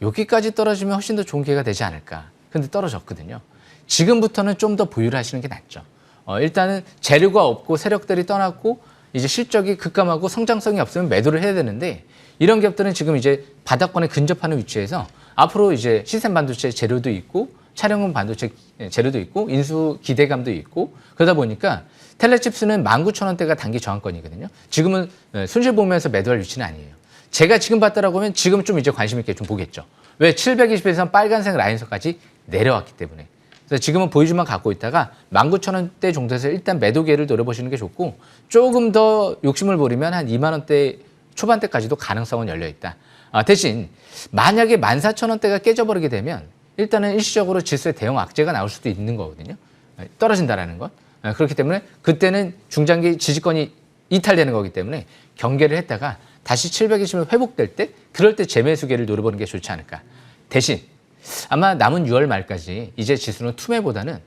여기까지 떨어지면 훨씬 더 좋은 기회가 되지 않을까. 근데 떨어졌거든요. 지금부터는 좀 더 보유를 하시는 게 낫죠. 일단은 재료가 없고 세력들이 떠났고 이제 실적이 급감하고 성장성이 없으면 매도를 해야 되는데 이런 기업들은 지금 이제 바닥권에 근접하는 위치에서 앞으로 이제 시스템 반도체 재료도 있고 차량용 반도체 재료도 있고 인수 기대감도 있고 그러다 보니까 텔레칩스는 19,000원대가 단기 저항권이거든요. 지금은 손실 보면서 매도할 위치는 아니에요. 제가 지금 봤다라고 하면 지금 좀 이제 관심 있게 좀 보겠죠. 왜 720에서 빨간색 라인선까지 내려왔기 때문에. 그래서 지금은 보유주만 갖고 있다가 19,000원대 정도에서 일단 매도 기회를 노려보시는 게 좋고 조금 더 욕심을 부리면 한 20,000원대 초반대까지도 가능성은 열려있다. 대신 만약에 14,000원대가 깨져버리게 되면 일단은 일시적으로 지수의 대형 악재가 나올 수도 있는 거거든요. 떨어진다라는 건. 그렇기 때문에 그때는 중장기 지지권이 이탈되는 거기 때문에 경계를 했다가 다시 720을 회복될 때 그럴 때 재매수계를 노려보는 게 좋지 않을까. 대신 아마 남은 6월 말까지 이제 지수는 투매보다는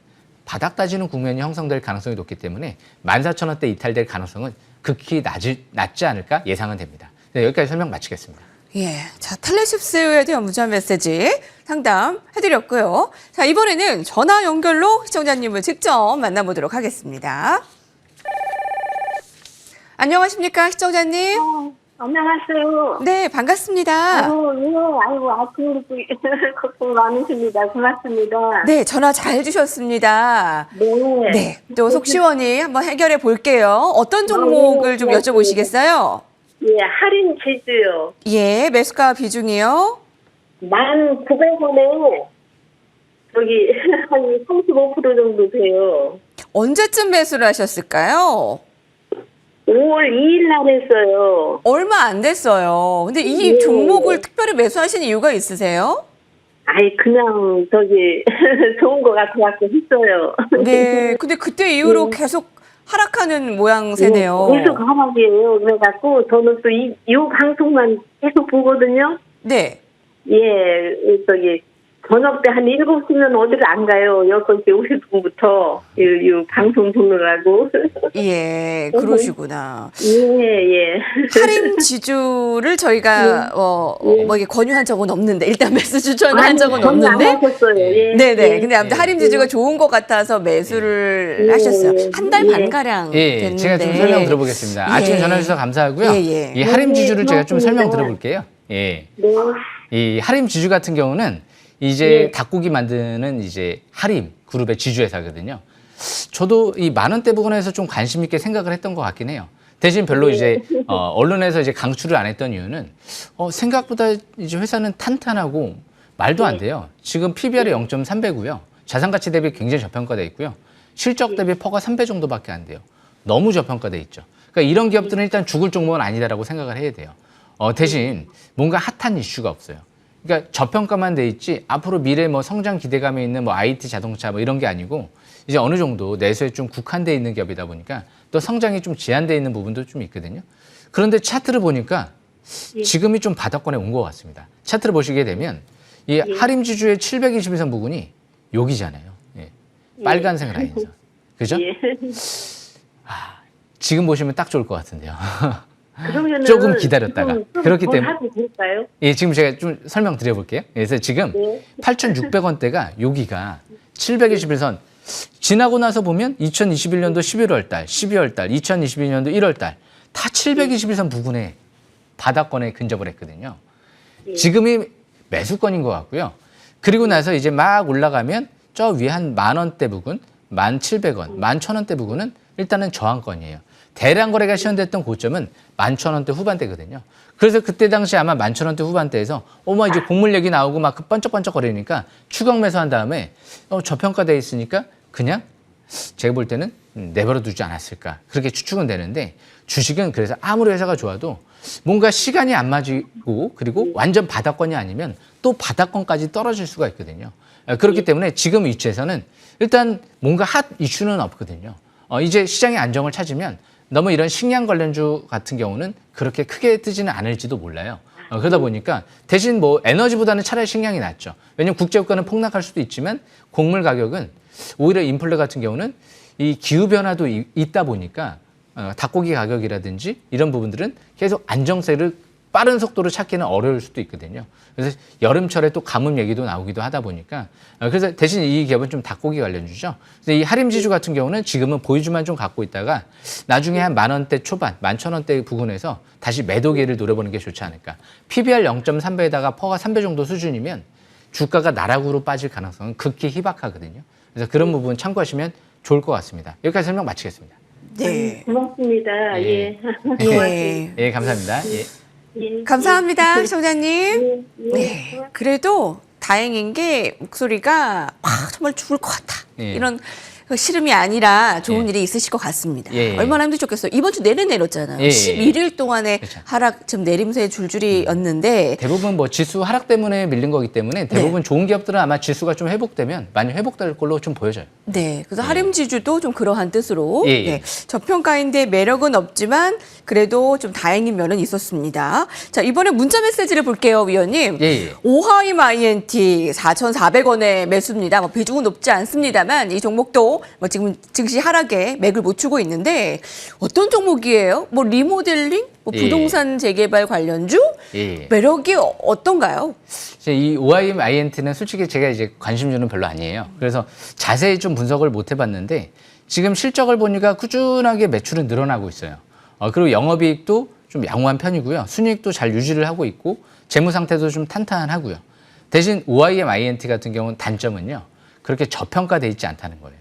바닥 따지는 국면이 형성될 가능성이 높기 때문에 14,000원대 이탈될 가능성은 극히 낮지 않을까 예상은 됩니다. 네, 여기까지 설명 마치겠습니다. 예, 자 텔레칩스에 대한 문자 메시지 상담해드렸고요. 자 이번에는 전화 연결로 시청자님을 직접 만나보도록 하겠습니다. 안녕하십니까 시청자님? 안녕하세요. 네 반갑습니다. 아이고, 아침부터 걱정 많으십니다. 고맙습니다. 네 전화 잘 주셨습니다. 네. 네, 또 속 시원히 한번 해결해 볼게요. 어떤 종목을 좀 여쭤보시겠어요? 예, 할인 제주요. 예, 매수가 비중이요? 1,900원에 저기 한 35% 정도 돼요. 언제쯤 매수를 하셨을까요? 5월 2일 날 했어요. 얼마 안 됐어요. 근데 이 네. 종목을 특별히 매수하신 이유가 있으세요? 아이, 그냥 저기 좋은 거 같아갖고 했어요. 네, 근데 그때 이후로 계속 하락하는 모양새네요. 계속 하락이에요. 그래갖고 저는 또 이 방송만 계속 보거든요. 네. 예, 저기 저녁 때 한 7시면 어디를 안 가요. 6시 50분부터 이 방송 보느라고. 예, 그러시구나. 예. 할인 지주를 저희가 뭐 이게 권유한 적은 없는데 일단 매수 추천을 한 적은 전혀 안 없는데. 하셨어요. 예. 네네. 예. 근데 아무튼 할인 지주가 좋은 것 같아서 매수를 예. 하셨어요. 한 달 반 예. 가량 예, 됐는데. 제가 좀 설명 들어보겠습니다. 아침에 예. 전화 주셔서 감사하고요. 예. 이 할인 지주를 제가 좀 설명 고맙습니다. 들어볼게요. 예. 네. 이 하림 지주 같은 경우는 이제 닭고기 만드는 이제 하림 그룹의 지주회사거든요. 저도 이 10,000원대 부분에서 좀 관심 있게 생각을 했던 것 같긴 해요. 대신 별로 이제 언론에서 이제 강추를 안 했던 이유는 생각보다 이제 회사는 탄탄하고 말도 안 돼요. 지금 PBR이 0.3배고요. 자산가치 대비 굉장히 저평가돼 있고요. 실적 대비 퍼가 3배 정도밖에 안 돼요. 너무 저평가돼 있죠. 그러니까 이런 기업들은 일단 죽을 종목은 아니다라고 생각을 해야 돼요. 대신 뭔가 핫한 이슈가 없어요. 그러니까 저평가만 돼 있지 앞으로 미래 뭐 성장 기대감이 있는 뭐 IT 자동차 뭐 이런 게 아니고 이제 어느 정도 내수에 좀 국한돼 있는 기업이다 보니까 또 성장이 좀 제한돼 있는 부분도 좀 있거든요. 그런데 차트를 보니까 지금이 좀 바닥권에 온 것 같습니다. 차트를 보시게 되면 이 하림 지주의 720선 부근이 여기잖아요. 예. 빨간색 라인선. 그죠? 예. 지금 보시면 딱 좋을 것 같은데요. 그러면은 조금 기다렸다가. 좀 그렇기 더 때문에. 사도 될까요? 예, 지금 제가 좀 설명드려볼게요. 그래서 지금 네. 8,600원대가 여기가 721선 지나고 나서 보면 2021년도 11월 달, 12월 달, 2022년도 1월 달 다 721선 부근에 바닥권에 근접을 했거든요. 지금이 매수권인 것 같고요. 그리고 나서 이제 막 올라가면 저 위에 한 10,000원대 부근, 1,700원, 11,000원대 부근은 일단은 저항권이에요. 대량 거래가 시현됐던 고점은 11,000원대 후반대거든요. 그래서 그때 당시 아마 11,000원대 후반대에서 이제 곡물 얘기 나오고 막 번쩍번쩍 거리니까 추격 매수한 다음에 저평가돼 있으니까 그냥 제가 볼 때는 내버려 두지 않았을까 그렇게 추측은 되는데 주식은 그래서 아무리 회사가 좋아도 뭔가 시간이 안 맞고 그리고 완전 바닥권이 아니면 또 바닥권까지 떨어질 수가 있거든요. 그렇기 때문에 지금 위치에서는 일단 뭔가 핫 이슈는 없거든요. 이제 시장의 안정을 찾으면 너무 이런 식량 관련주 같은 경우는 그렇게 크게 뜨지는 않을지도 몰라요. 그러다 보니까 대신 뭐 에너지보다는 차라리 식량이 낫죠. 왜냐하면 국제유가는 폭락할 수도 있지만 곡물 가격은 오히려 인플레 같은 경우는 이 기후변화도 있다 보니까 닭고기 가격이라든지 이런 부분들은 계속 안정세를 빠른 속도로 찾기는 어려울 수도 있거든요. 그래서 여름철에 또 가뭄 얘기도 나오기도 하다 보니까 그래서 대신 이 기업은 좀 닭고기 관련주죠. 그래서 이 하림지주 같은 경우는 지금은 보유주만 좀 갖고 있다가 나중에 한 10,000원대 초반, 11,000원대 부근에서 다시 매도 기회를 노려보는 게 좋지 않을까. PBR 0.3배에다가 퍼가 3배 정도 수준이면 주가가 나락으로 빠질 가능성은 극히 희박하거든요. 그래서 그런 부분 참고하시면 좋을 것 같습니다. 여기까지 설명 마치겠습니다. 네. 고맙습니다. 예. 예. 예, 감사합니다. 예. 예. 감사합니다, 시청자님. 예. 네. 그래도 다행인 게 목소리가 정말 죽을 것 같아. 예. 이런 시름이 아니라 좋은 예. 일이 있으실 것 같습니다. 예. 얼마나 힘들 좋겠어요. 이번 주 내내 내렸잖아요. 예. 11일 동안의 그렇죠. 하락, 지금 내림세 줄줄이였는데 대부분 뭐 지수 하락 때문에 밀린 거기 때문에 대부분 좋은 기업들은 아마 지수가 좀 회복되면 많이 회복될 걸로 좀 보여져요. 네, 그래서 하림지주도 좀 그러한 뜻으로 예, 예. 네, 저평가인데 매력은 없지만 그래도 좀 다행인 면은 있었습니다. 자, 이번에 문자 메시지를 볼게요, 위원님. 예, 예. 오하임 INT 4,400원의 매수입니다. 뭐 비중은 높지 않습니다만 이 종목도 뭐 지금 증시 하락에 맥을 못 추고 있는데 어떤 종목이에요? 뭐 리모델링, 뭐 예. 부동산 재개발 관련주? 예. 매력이 어떤가요? 이제 이 OIM INT는 솔직히 제가 이제 관심주는 별로 아니에요. 그래서 자세히 좀 분석을 못 해봤는데 지금 실적을 보니까 꾸준하게 매출은 늘어나고 있어요. 그리고 영업이익도 좀 양호한 편이고요. 순이익도 잘 유지를 하고 있고 재무 상태도 좀 탄탄하고요. 대신 OIM INT 같은 경우는 단점은요. 그렇게 저평가돼 있지 않다는 거예요.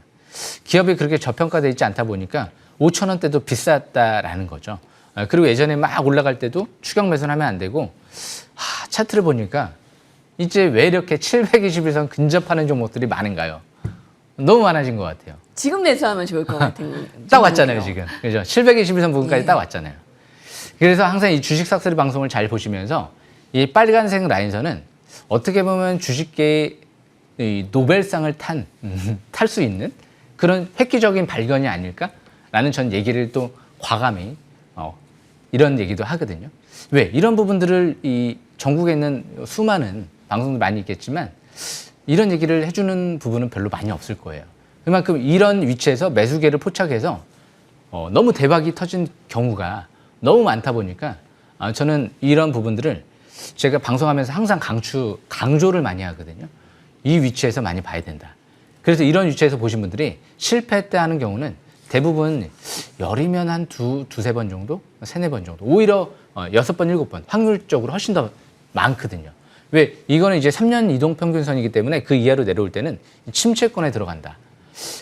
기업이 그렇게 저평가돼 있지 않다 보니까 5,000원대도 비쌌다라는 거죠. 그리고 예전에 막 올라갈 때도 추격 매수는 하면 안 되고 차트를 보니까 이제 왜 이렇게 721선 근접하는 종목들이 많은가요? 너무 많아진 것 같아요. 지금 매수하면 좋을 것 같은. 딱 왔잖아요, 지금. 그죠? 721선 부분까지 예. 딱 왔잖아요. 그래서 항상 이 주식 삭스리 방송을 잘 보시면서 이 빨간색 라인선은 어떻게 보면 주식계의 이 노벨상을 탈 수 있는 그런 획기적인 발견이 아닐까라는 전 얘기를 또 과감히 이런 얘기도 하거든요. 왜? 이런 부분들을 이 전국에 있는 수많은 방송들 많이 있겠지만 이런 얘기를 해주는 부분은 별로 많이 없을 거예요. 그만큼 이런 위치에서 매수계를 포착해서 너무 대박이 터진 경우가 너무 많다 보니까 저는 이런 부분들을 제가 방송하면서 항상 강조를 많이 하거든요. 이 위치에서 많이 봐야 된다. 그래서 이런 위치에서 보신 분들이 실패 때 하는 경우는 대부분 열이면 한 두세 번 정도? 세네 번 정도. 오히려 6번, 7번. 확률적으로 훨씬 더 많거든요. 왜? 이거는 이제 3년 이동평균선이기 때문에 그 이하로 내려올 때는 침체권에 들어간다.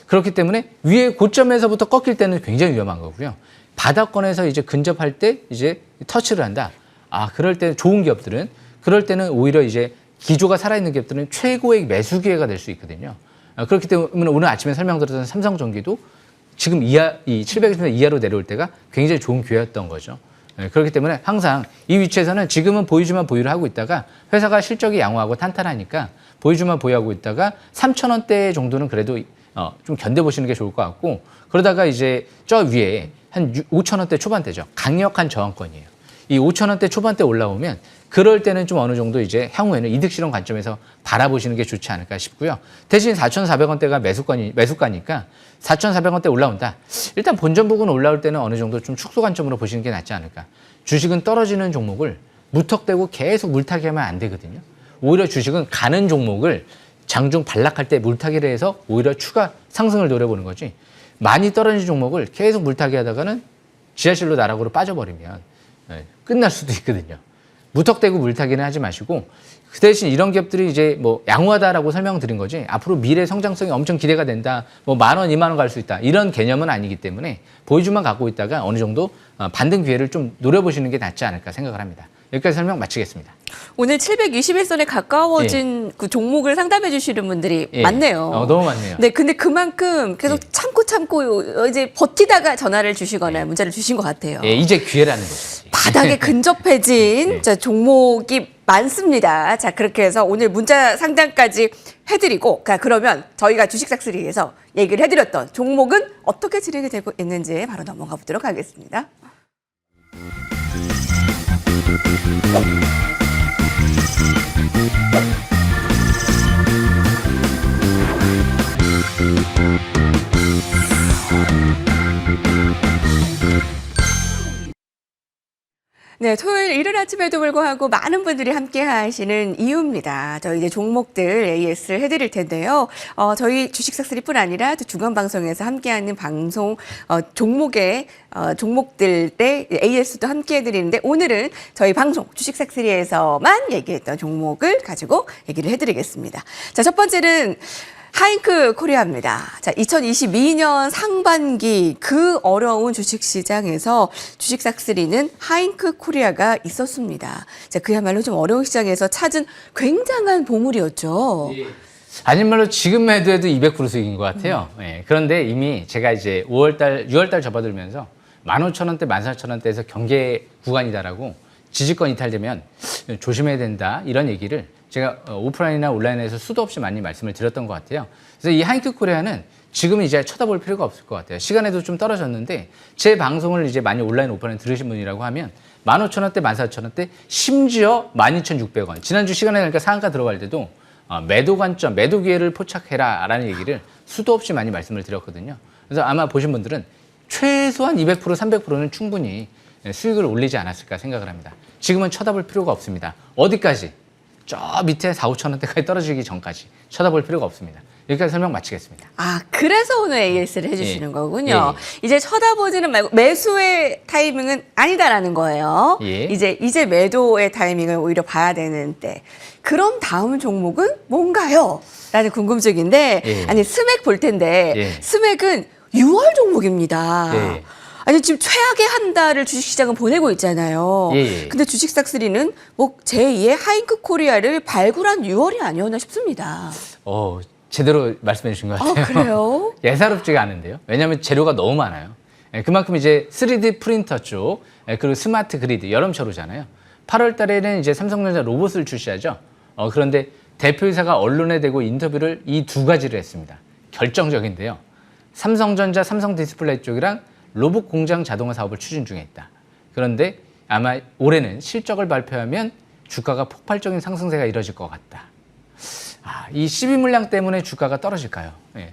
그렇기 때문에 위에 고점에서부터 꺾일 때는 굉장히 위험한 거고요. 바닥권에서 이제 근접할 때 이제 터치를 한다. 그럴 때 좋은 기업들은 그럴 때는 오히려 이제 기조가 살아있는 기업들은 최고의 매수 기회가 될 수 있거든요. 그렇기 때문에 오늘 아침에 설명드렸던 삼성전기도 지금 이 700선 이하로 내려올 때가 굉장히 좋은 기회였던 거죠. 그렇기 때문에 항상 이 위치에서는 지금은 보유주만 보유를 하고 있다가 회사가 실적이 양호하고 탄탄하니까 보유주만 보유하고 있다가 3,000원대 정도는 그래도 좀 견뎌보시는 게 좋을 것 같고 그러다가 이제 저 위에 한 5,000원대 초반대죠. 강력한 저항권이에요. 이 5,000원대 초반대 올라오면 그럴 때는 좀 어느 정도 이제 향후에는 이득 실현 관점에서 바라보시는 게 좋지 않을까 싶고요. 대신 4,400원대가 매수가니까 4,400원대 올라온다. 일단 본전 부근 올라올 때는 어느 정도 좀 축소 관점으로 보시는 게 낫지 않을까. 주식은 떨어지는 종목을 무턱대고 계속 물타기 하면 안 되거든요. 오히려 주식은 가는 종목을 장중 반락할 때 물타기를 해서 오히려 추가 상승을 노려보는 거지. 많이 떨어진 종목을 계속 물타기 하다가는 지하실로 나락으로 빠져버리면 끝날 수도 있거든요. 무턱대고 물타기는 하지 마시고 그 대신 이런 기업들이 이제 뭐 양호하다라고 설명드린 거지 앞으로 미래 성장성이 엄청 기대가 된다. 뭐 10,000원, 20,000원 갈 수 있다. 이런 개념은 아니기 때문에 보유주만 갖고 있다가 어느 정도 반등 기회를 좀 노려보시는 게 낫지 않을까 생각을 합니다. 여기까지 설명 마치겠습니다. 오늘 721선에 가까워진 그 종목을 상담해 주시는 분들이 예. 많네요. 너무 많네요. 네, 근데 그만큼 계속 참고 이제 버티다가 전화를 주시거나 문자를 주신 것 같아요. 예, 이제 기회라는 거죠. 바닥에 근접해진 네. 자, 종목이 많습니다. 자, 그렇게 해서 오늘 문자 상담까지 해드리고, 그러면 저희가 주식싹쓸이에서 얘기를 해드렸던 종목은 어떻게 진행이 되고 있는지 바로 넘어가 보도록 하겠습니다. 네, 토요일 이른 아침에도 불구하고 많은 분들이 함께 하시는 이유입니다. 저희 이제 종목들 AS를 해드릴 텐데요. 저희 주식싹쓸이뿐 아니라 또 중앙방송에서 함께하는 방송 종목들 때 AS도 함께 해드리는데 오늘은 저희 방송 주식싹쓸이에서만 얘기했던 종목을 가지고 얘기를 해드리겠습니다. 자, 첫 번째는 하잉크 코리아입니다. 자, 2022년 상반기 그 어려운 주식시장에서 주식싹쓸이는 하잉크 코리아가 있었습니다. 자, 그야말로 좀 어려운 시장에서 찾은 굉장한 보물이었죠. 아닌 말로 지금 매도해도 200% 수익인 것 같아요. 예, 그런데 이미 제가 이제 6월달 접어들면서 15,000원대, 14,000원대에서 경계 구간이다라고 지지권 이탈되면 조심해야 된다 이런 얘기를 제가 오프라인이나 온라인에서 수도 없이 많이 말씀을 드렸던 것 같아요. 그래서 이 하잉크 코리아는 지금은 이제 쳐다볼 필요가 없을 것 같아요. 시간에도 좀 떨어졌는데 제 방송을 이제 많이 온라인, 오프라인 들으신 분이라고 하면 15,000원대, 14,000원대, 심지어 12,600원. 지난주 시간에 그러니까 상한가 들어갈 때도 매도 관점, 매도 기회를 포착해라 라는 얘기를 수도 없이 많이 말씀을 드렸거든요. 그래서 아마 보신 분들은 최소한 200%, 300%는 충분히 수익을 올리지 않았을까 생각을 합니다. 지금은 쳐다볼 필요가 없습니다. 어디까지? 저 밑에 4, 5,000원대까지 떨어지기 전까지 쳐다볼 필요가 없습니다. 여기까지 설명 마치겠습니다. 아, 그래서 오늘 AS를 해주시는 예. 거군요. 예. 이제 쳐다보지는 말고 매수의 타이밍은 아니다라는 거예요. 예. 이제 매도의 타이밍을 오히려 봐야 되는데 그럼 다음 종목은 뭔가요? 라는 궁금증인데 예. 아니 스맥 볼 텐데 예. 스맥은 6월 종목입니다. 예. 아니 지금 최악의 한 달을 주식시장은 보내고 있잖아요. 예. 근데 주식싹쓸이는 뭐 제2의 하잉크 코리아를 발굴한 6월이 아니었나 싶습니다. 제대로 말씀해 주신 것 같아요. 그래요? 예사롭지가 않은데요. 왜냐하면 재료가 너무 많아요. 그만큼 이제 3D 프린터 쪽, 그리고 스마트 그리드, 여름철이잖아요. 8월 달에는 이제 삼성전자 로봇을 출시하죠. 그런데 대표이사가 언론에 대고 인터뷰를 이 두 가지를 했습니다. 결정적인데요. 삼성전자, 삼성디스플레이 쪽이랑 로봇 공장 자동화 사업을 추진 중에 있다. 그런데 아마 올해는 실적을 발표하면 주가가 폭발적인 상승세가 이뤄질 것 같다. 이 12물량 때문에 주가가 떨어질까요? 예.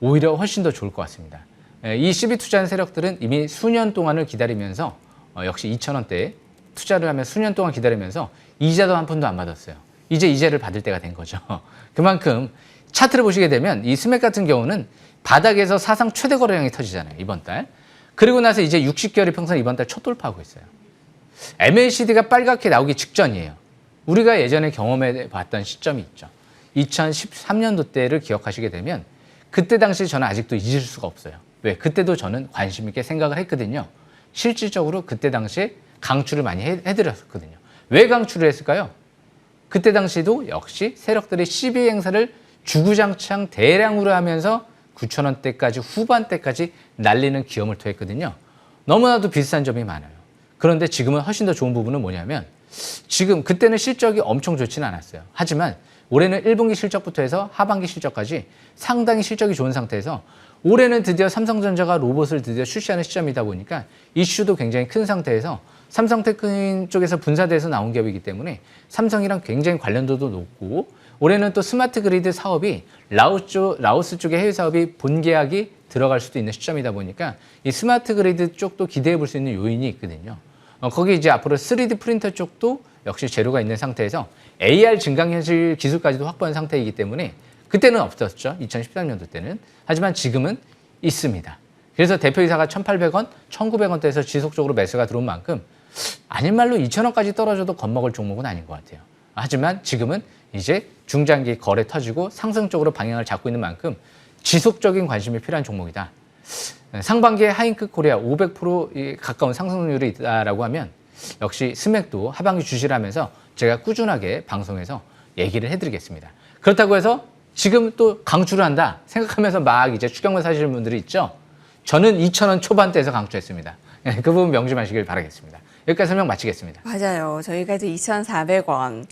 오히려 훨씬 더 좋을 것 같습니다. 이 12 투자한 세력들은 이미 수년 동안을 기다리면서 역시 2,000원대에 투자를 하면 수년 동안 기다리면서 이자도 한 푼도 안 받았어요. 이제 이자를 받을 때가 된 거죠. 그만큼 차트를 보시게 되면 이 스맥 같은 경우는 바닥에서 사상 최대 거래량이 터지잖아요. 이번 달. 그리고 나서 이제 60개월의 평선 이번 달 첫 돌파하고 있어요. MACD가 빨갛게 나오기 직전이에요. 우리가 예전에 경험해 봤던 시점이 있죠. 2013년도 때를 기억하시게 되면 그때 당시 저는 아직도 잊을 수가 없어요. 왜? 그때도 저는 관심 있게 생각을 했거든요. 실질적으로 그때 당시에 강추를 많이 해드렸거든요. 왜 강추를 했을까요? 그때 당시도 역시 세력들의 시비 행사를 주구장창 대량으로 하면서 9,000원대까지 후반대까지 날리는 기염을 토했거든요. 너무나도 비슷한 점이 많아요. 그런데 지금은 훨씬 더 좋은 부분은 뭐냐면 지금 그때는 실적이 엄청 좋지는 않았어요. 하지만 올해는 1분기 실적부터 해서 하반기 실적까지 상당히 실적이 좋은 상태에서 올해는 드디어 삼성전자가 로봇을 드디어 출시하는 시점이다 보니까 이슈도 굉장히 큰 상태에서 삼성테크인 쪽에서 분사돼서 나온 기업이기 때문에 삼성이랑 굉장히 관련도도 높고 올해는 또 스마트 그리드 사업이 라오스 쪽의 해외 사업이 본계약이 들어갈 수도 있는 시점이다 보니까 이 스마트 그리드 쪽도 기대해 볼 수 있는 요인이 있거든요. 거기 이제 앞으로 3D 프린터 쪽도 역시 재료가 있는 상태에서 AR 증강현실 기술까지도 확보한 상태이기 때문에 그때는 없었죠. 2013년도 때는. 하지만 지금은 있습니다. 그래서 대표이사가 1,800원, 1,900원대에서 지속적으로 매수가 들어온 만큼 아닌 말로 2,000원까지 떨어져도 겁먹을 종목은 아닌 것 같아요. 하지만 지금은 이제 중장기 거래 터지고 상승 쪽으로 방향을 잡고 있는 만큼 지속적인 관심이 필요한 종목이다. 상반기에 하잉크 코리아 500% 가까운 상승률이 있다라고 하면 역시 스맥도 하반기 주시를 하면서 제가 꾸준하게 방송에서 얘기를 해드리겠습니다. 그렇다고 해서 지금 또 강추를 한다 생각하면서 막 이제 추격만 사시는 분들이 있죠. 저는 2,000원 초반대에서 강추했습니다. 그 부분 명심하시길 바라겠습니다. 여기까지 설명 마치겠습니다. 맞아요. 저희가 이제 2,400원.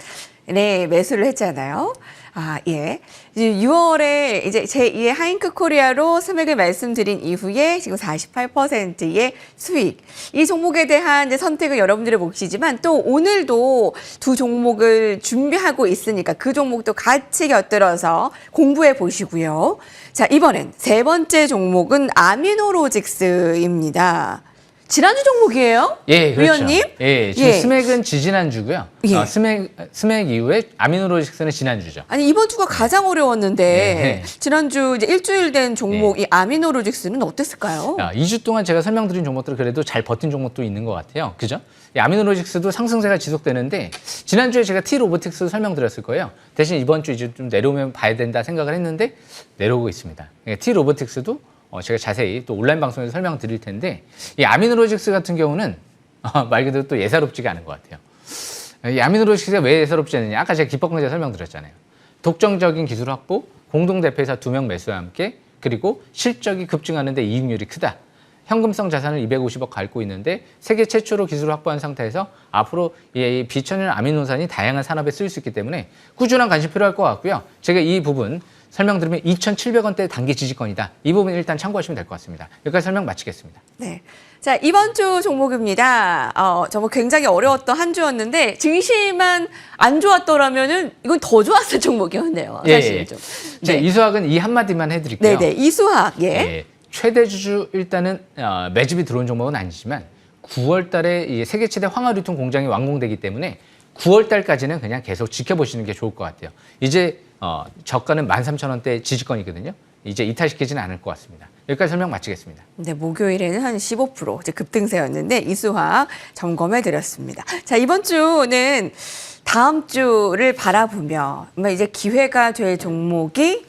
네, 매수를 했잖아요. 아, 예. 이제 6월에 이제 제2의 하잉크 코리아로 스맥을 말씀드린 이후에 지금 48%의 수익. 이 종목에 대한 이제 선택을 여러분들의 몫이지만 또 오늘도 두 종목을 준비하고 있으니까 그 종목도 같이 곁들여서 공부해 보시고요. 자, 이번엔 세 번째 종목은 아미노로직스입니다. 지난주 종목이에요? 예, 그렇죠. 위원님? 예, 지금 예. 스맥은 지지난주고요. 예. 스맥 이후에 아미노로직스는 지난주죠. 아니 이번 주가 가장 어려웠는데 네. 지난주 이제 일주일 된 종목 이 아미노로직스는 어땠을까요? 2주 동안 제가 설명드린 종목들 그래도 잘 버틴 종목도 있는 것 같아요. 그죠? 이 아미노로직스도 상승세가 지속되는데 지난주에 제가 T-로보틱스 설명드렸을 거예요. 대신 이번 주 이제 좀 내려오면 봐야 된다 생각을 했는데 내려오고 있습니다. T-로보틱스도 제가 자세히 또 온라인 방송에서 설명드릴 텐데 이 아미노로직스 같은 경우는 말 그대로 또 예사롭지가 않은 것 같아요. 이 아미노로직스가 왜 예사롭지 않느냐? 아까 제가 기법강좌 설명드렸잖아요. 독점적인 기술 확보, 공동 대표이사 2명 매수와 함께 그리고 실적이 급증하는데 이익률이 크다. 현금성 자산을 250억 갖고 있는데 세계 최초로 기술을 확보한 상태에서 앞으로 이 비천연 아미노산이 다양한 산업에 쓰일 수 있기 때문에 꾸준한 관심 필요할 것 같고요. 제가 이 부분 설명드리면 2,700원대 단기 지지권이다. 이 부분 일단 참고하시면 될 것 같습니다. 여기까지 설명 마치겠습니다. 네. 자, 이번 주 종목입니다. 정말 굉장히 어려웠던 한 주였는데 증시만 안 좋았더라면은 이건 더 좋았을 종목이었네요. 사실 예. 좀. 네. 이수학은 이 한마디만 해드릴게요. 네네. 이수학. 예. 예. 최대 주주 일단은 매집이 들어온 종목은 아니지만 9월 달에 이 세계 최대 황화유통 공장이 완공되기 때문에 9월 달까지는 그냥 계속 지켜보시는 게 좋을 것 같아요. 이제 저가는 13,000원대 지지권이거든요. 이제 이탈시키지는 않을 것 같습니다. 여기까지 설명 마치겠습니다. 네, 목요일에는 한 15% 이제 급등세였는데 이수학 점검해 드렸습니다. 자, 이번 주는 다음 주를 바라보며 이제 기회가 될 종목이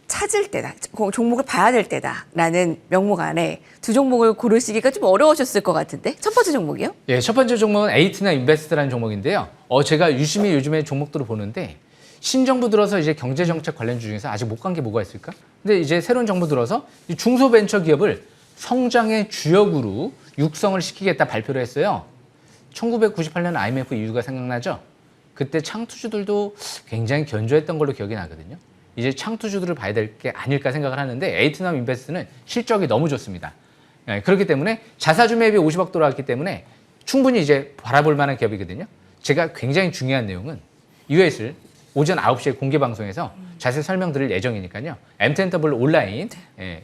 찾을 때다. 종목을 봐야 될 때다라는 명목 안에 두 종목을 고르시기가 좀 어려우셨을 것 같은데 첫 번째 종목이요? 예, 첫 번째 종목은 에이트나 인베스트라는 종목인데요. 제가 유심히 요즘에 종목들을 보는데 신정부 들어서 이제 경제정책 관련주 중에서 아직 못 간 게 뭐가 있을까? 근데 이제 새로운 정부 들어서 이 중소벤처기업을 성장의 주역으로 육성을 시키겠다 발표를 했어요. 1998년 IMF 이후가 생각나죠? 그때 창투주들도 굉장히 견조했던 걸로 기억이 나거든요. 이제 창투주들을 봐야 될 게 아닐까 생각을 하는데 에이트남 인베스트는 실적이 너무 좋습니다. 그렇기 때문에 자사주 매입이 50억 들어왔기 때문에 충분히 이제 바라볼 만한 기업이거든요. 제가 굉장히 중요한 내용은 이것을 오전 9시에 공개 방송에서 자세히 설명드릴 예정이니까요. MTNW 온라인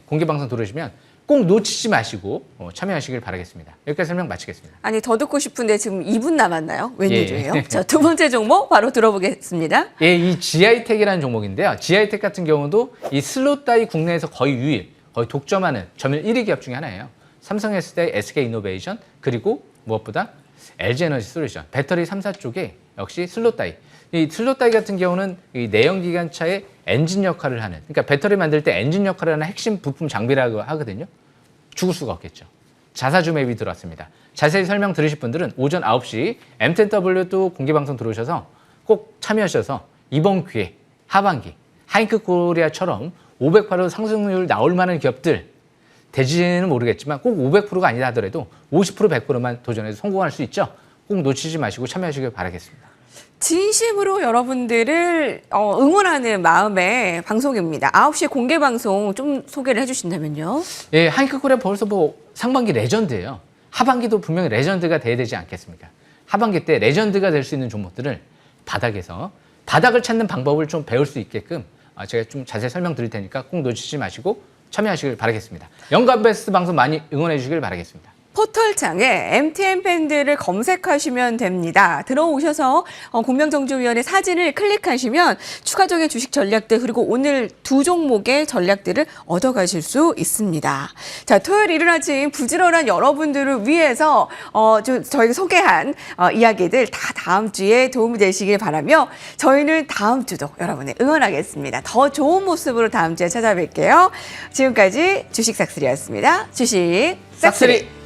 공개 방송 들어오시면 꼭 놓치지 마시고 참여하시길 바라겠습니다. 여기까지 설명 마치겠습니다. 아니 더 듣고 싶은데 지금 2분 남았나요? 웬일이에요? 예. 자, 두 번째 종목 바로 들어보겠습니다. 예, 이 GI텍이라는 종목인데요. GI텍 같은 경우도 이 슬롯 따위 국내에서 거의 유일, 거의 독점하는 점유율 1위 기업 중에 하나예요. 삼성에스테, SK이노베이션 그리고 무엇보다 LG에너지 솔루션, 배터리 3사 쪽에 역시 슬롯 따위. 이 슬롯 따위 같은 경우는 이 내연기관차의 엔진 역할을 하는, 그러니까 배터리 만들 때 엔진 역할을 하는 핵심 부품 장비라고 하거든요. 죽을 수가 없겠죠. 자사주 매입이 들어왔습니다. 자세히 설명 들으실 분들은 오전 9시 MTNW도 공개방송 들어오셔서 꼭 참여하셔서 이번 기회 하반기 하잉크 코리아처럼 508% 상승률 나올 만한 기업들 되지는 모르겠지만 꼭 500%가 아니다 하더라도 50% 100%만 도전해서 성공할 수 있죠. 꼭 놓치지 마시고 참여하시길 바라겠습니다. 진심으로 여러분들을 응원하는 마음의 방송입니다. 9시에 공개 방송 좀 소개를 해주신다면요. 예, 하잉크 코리아 벌써 뭐 상반기 레전드예요. 하반기도 분명히 레전드가 돼야 되지 않겠습니까? 하반기 때 레전드가 될 수 있는 종목들을 바닥에서 바닥을 찾는 방법을 좀 배울 수 있게끔 제가 좀 자세히 설명드릴 테니까 꼭 놓치지 마시고 참여하시길 바라겠습니다. 연간 베스트 방송 많이 응원해 주시길 바라겠습니다. 포털창에 MTN 밴드를 검색하시면 됩니다. 들어오셔서 공명정주위원회 사진을 클릭하시면 추가적인 주식 전략들 그리고 오늘 두 종목의 전략들을 얻어가실 수 있습니다. 자, 토요일 이른 아침 부지런한 여러분들을 위해서 저희가 소개한 이야기들 다 다음 주에 도움이 되시길 바라며 저희는 다음 주도 여러분을 응원하겠습니다. 더 좋은 모습으로 다음 주에 찾아뵐게요. 지금까지 주식 싹쓸이였습니다. 주식 싹쓸이.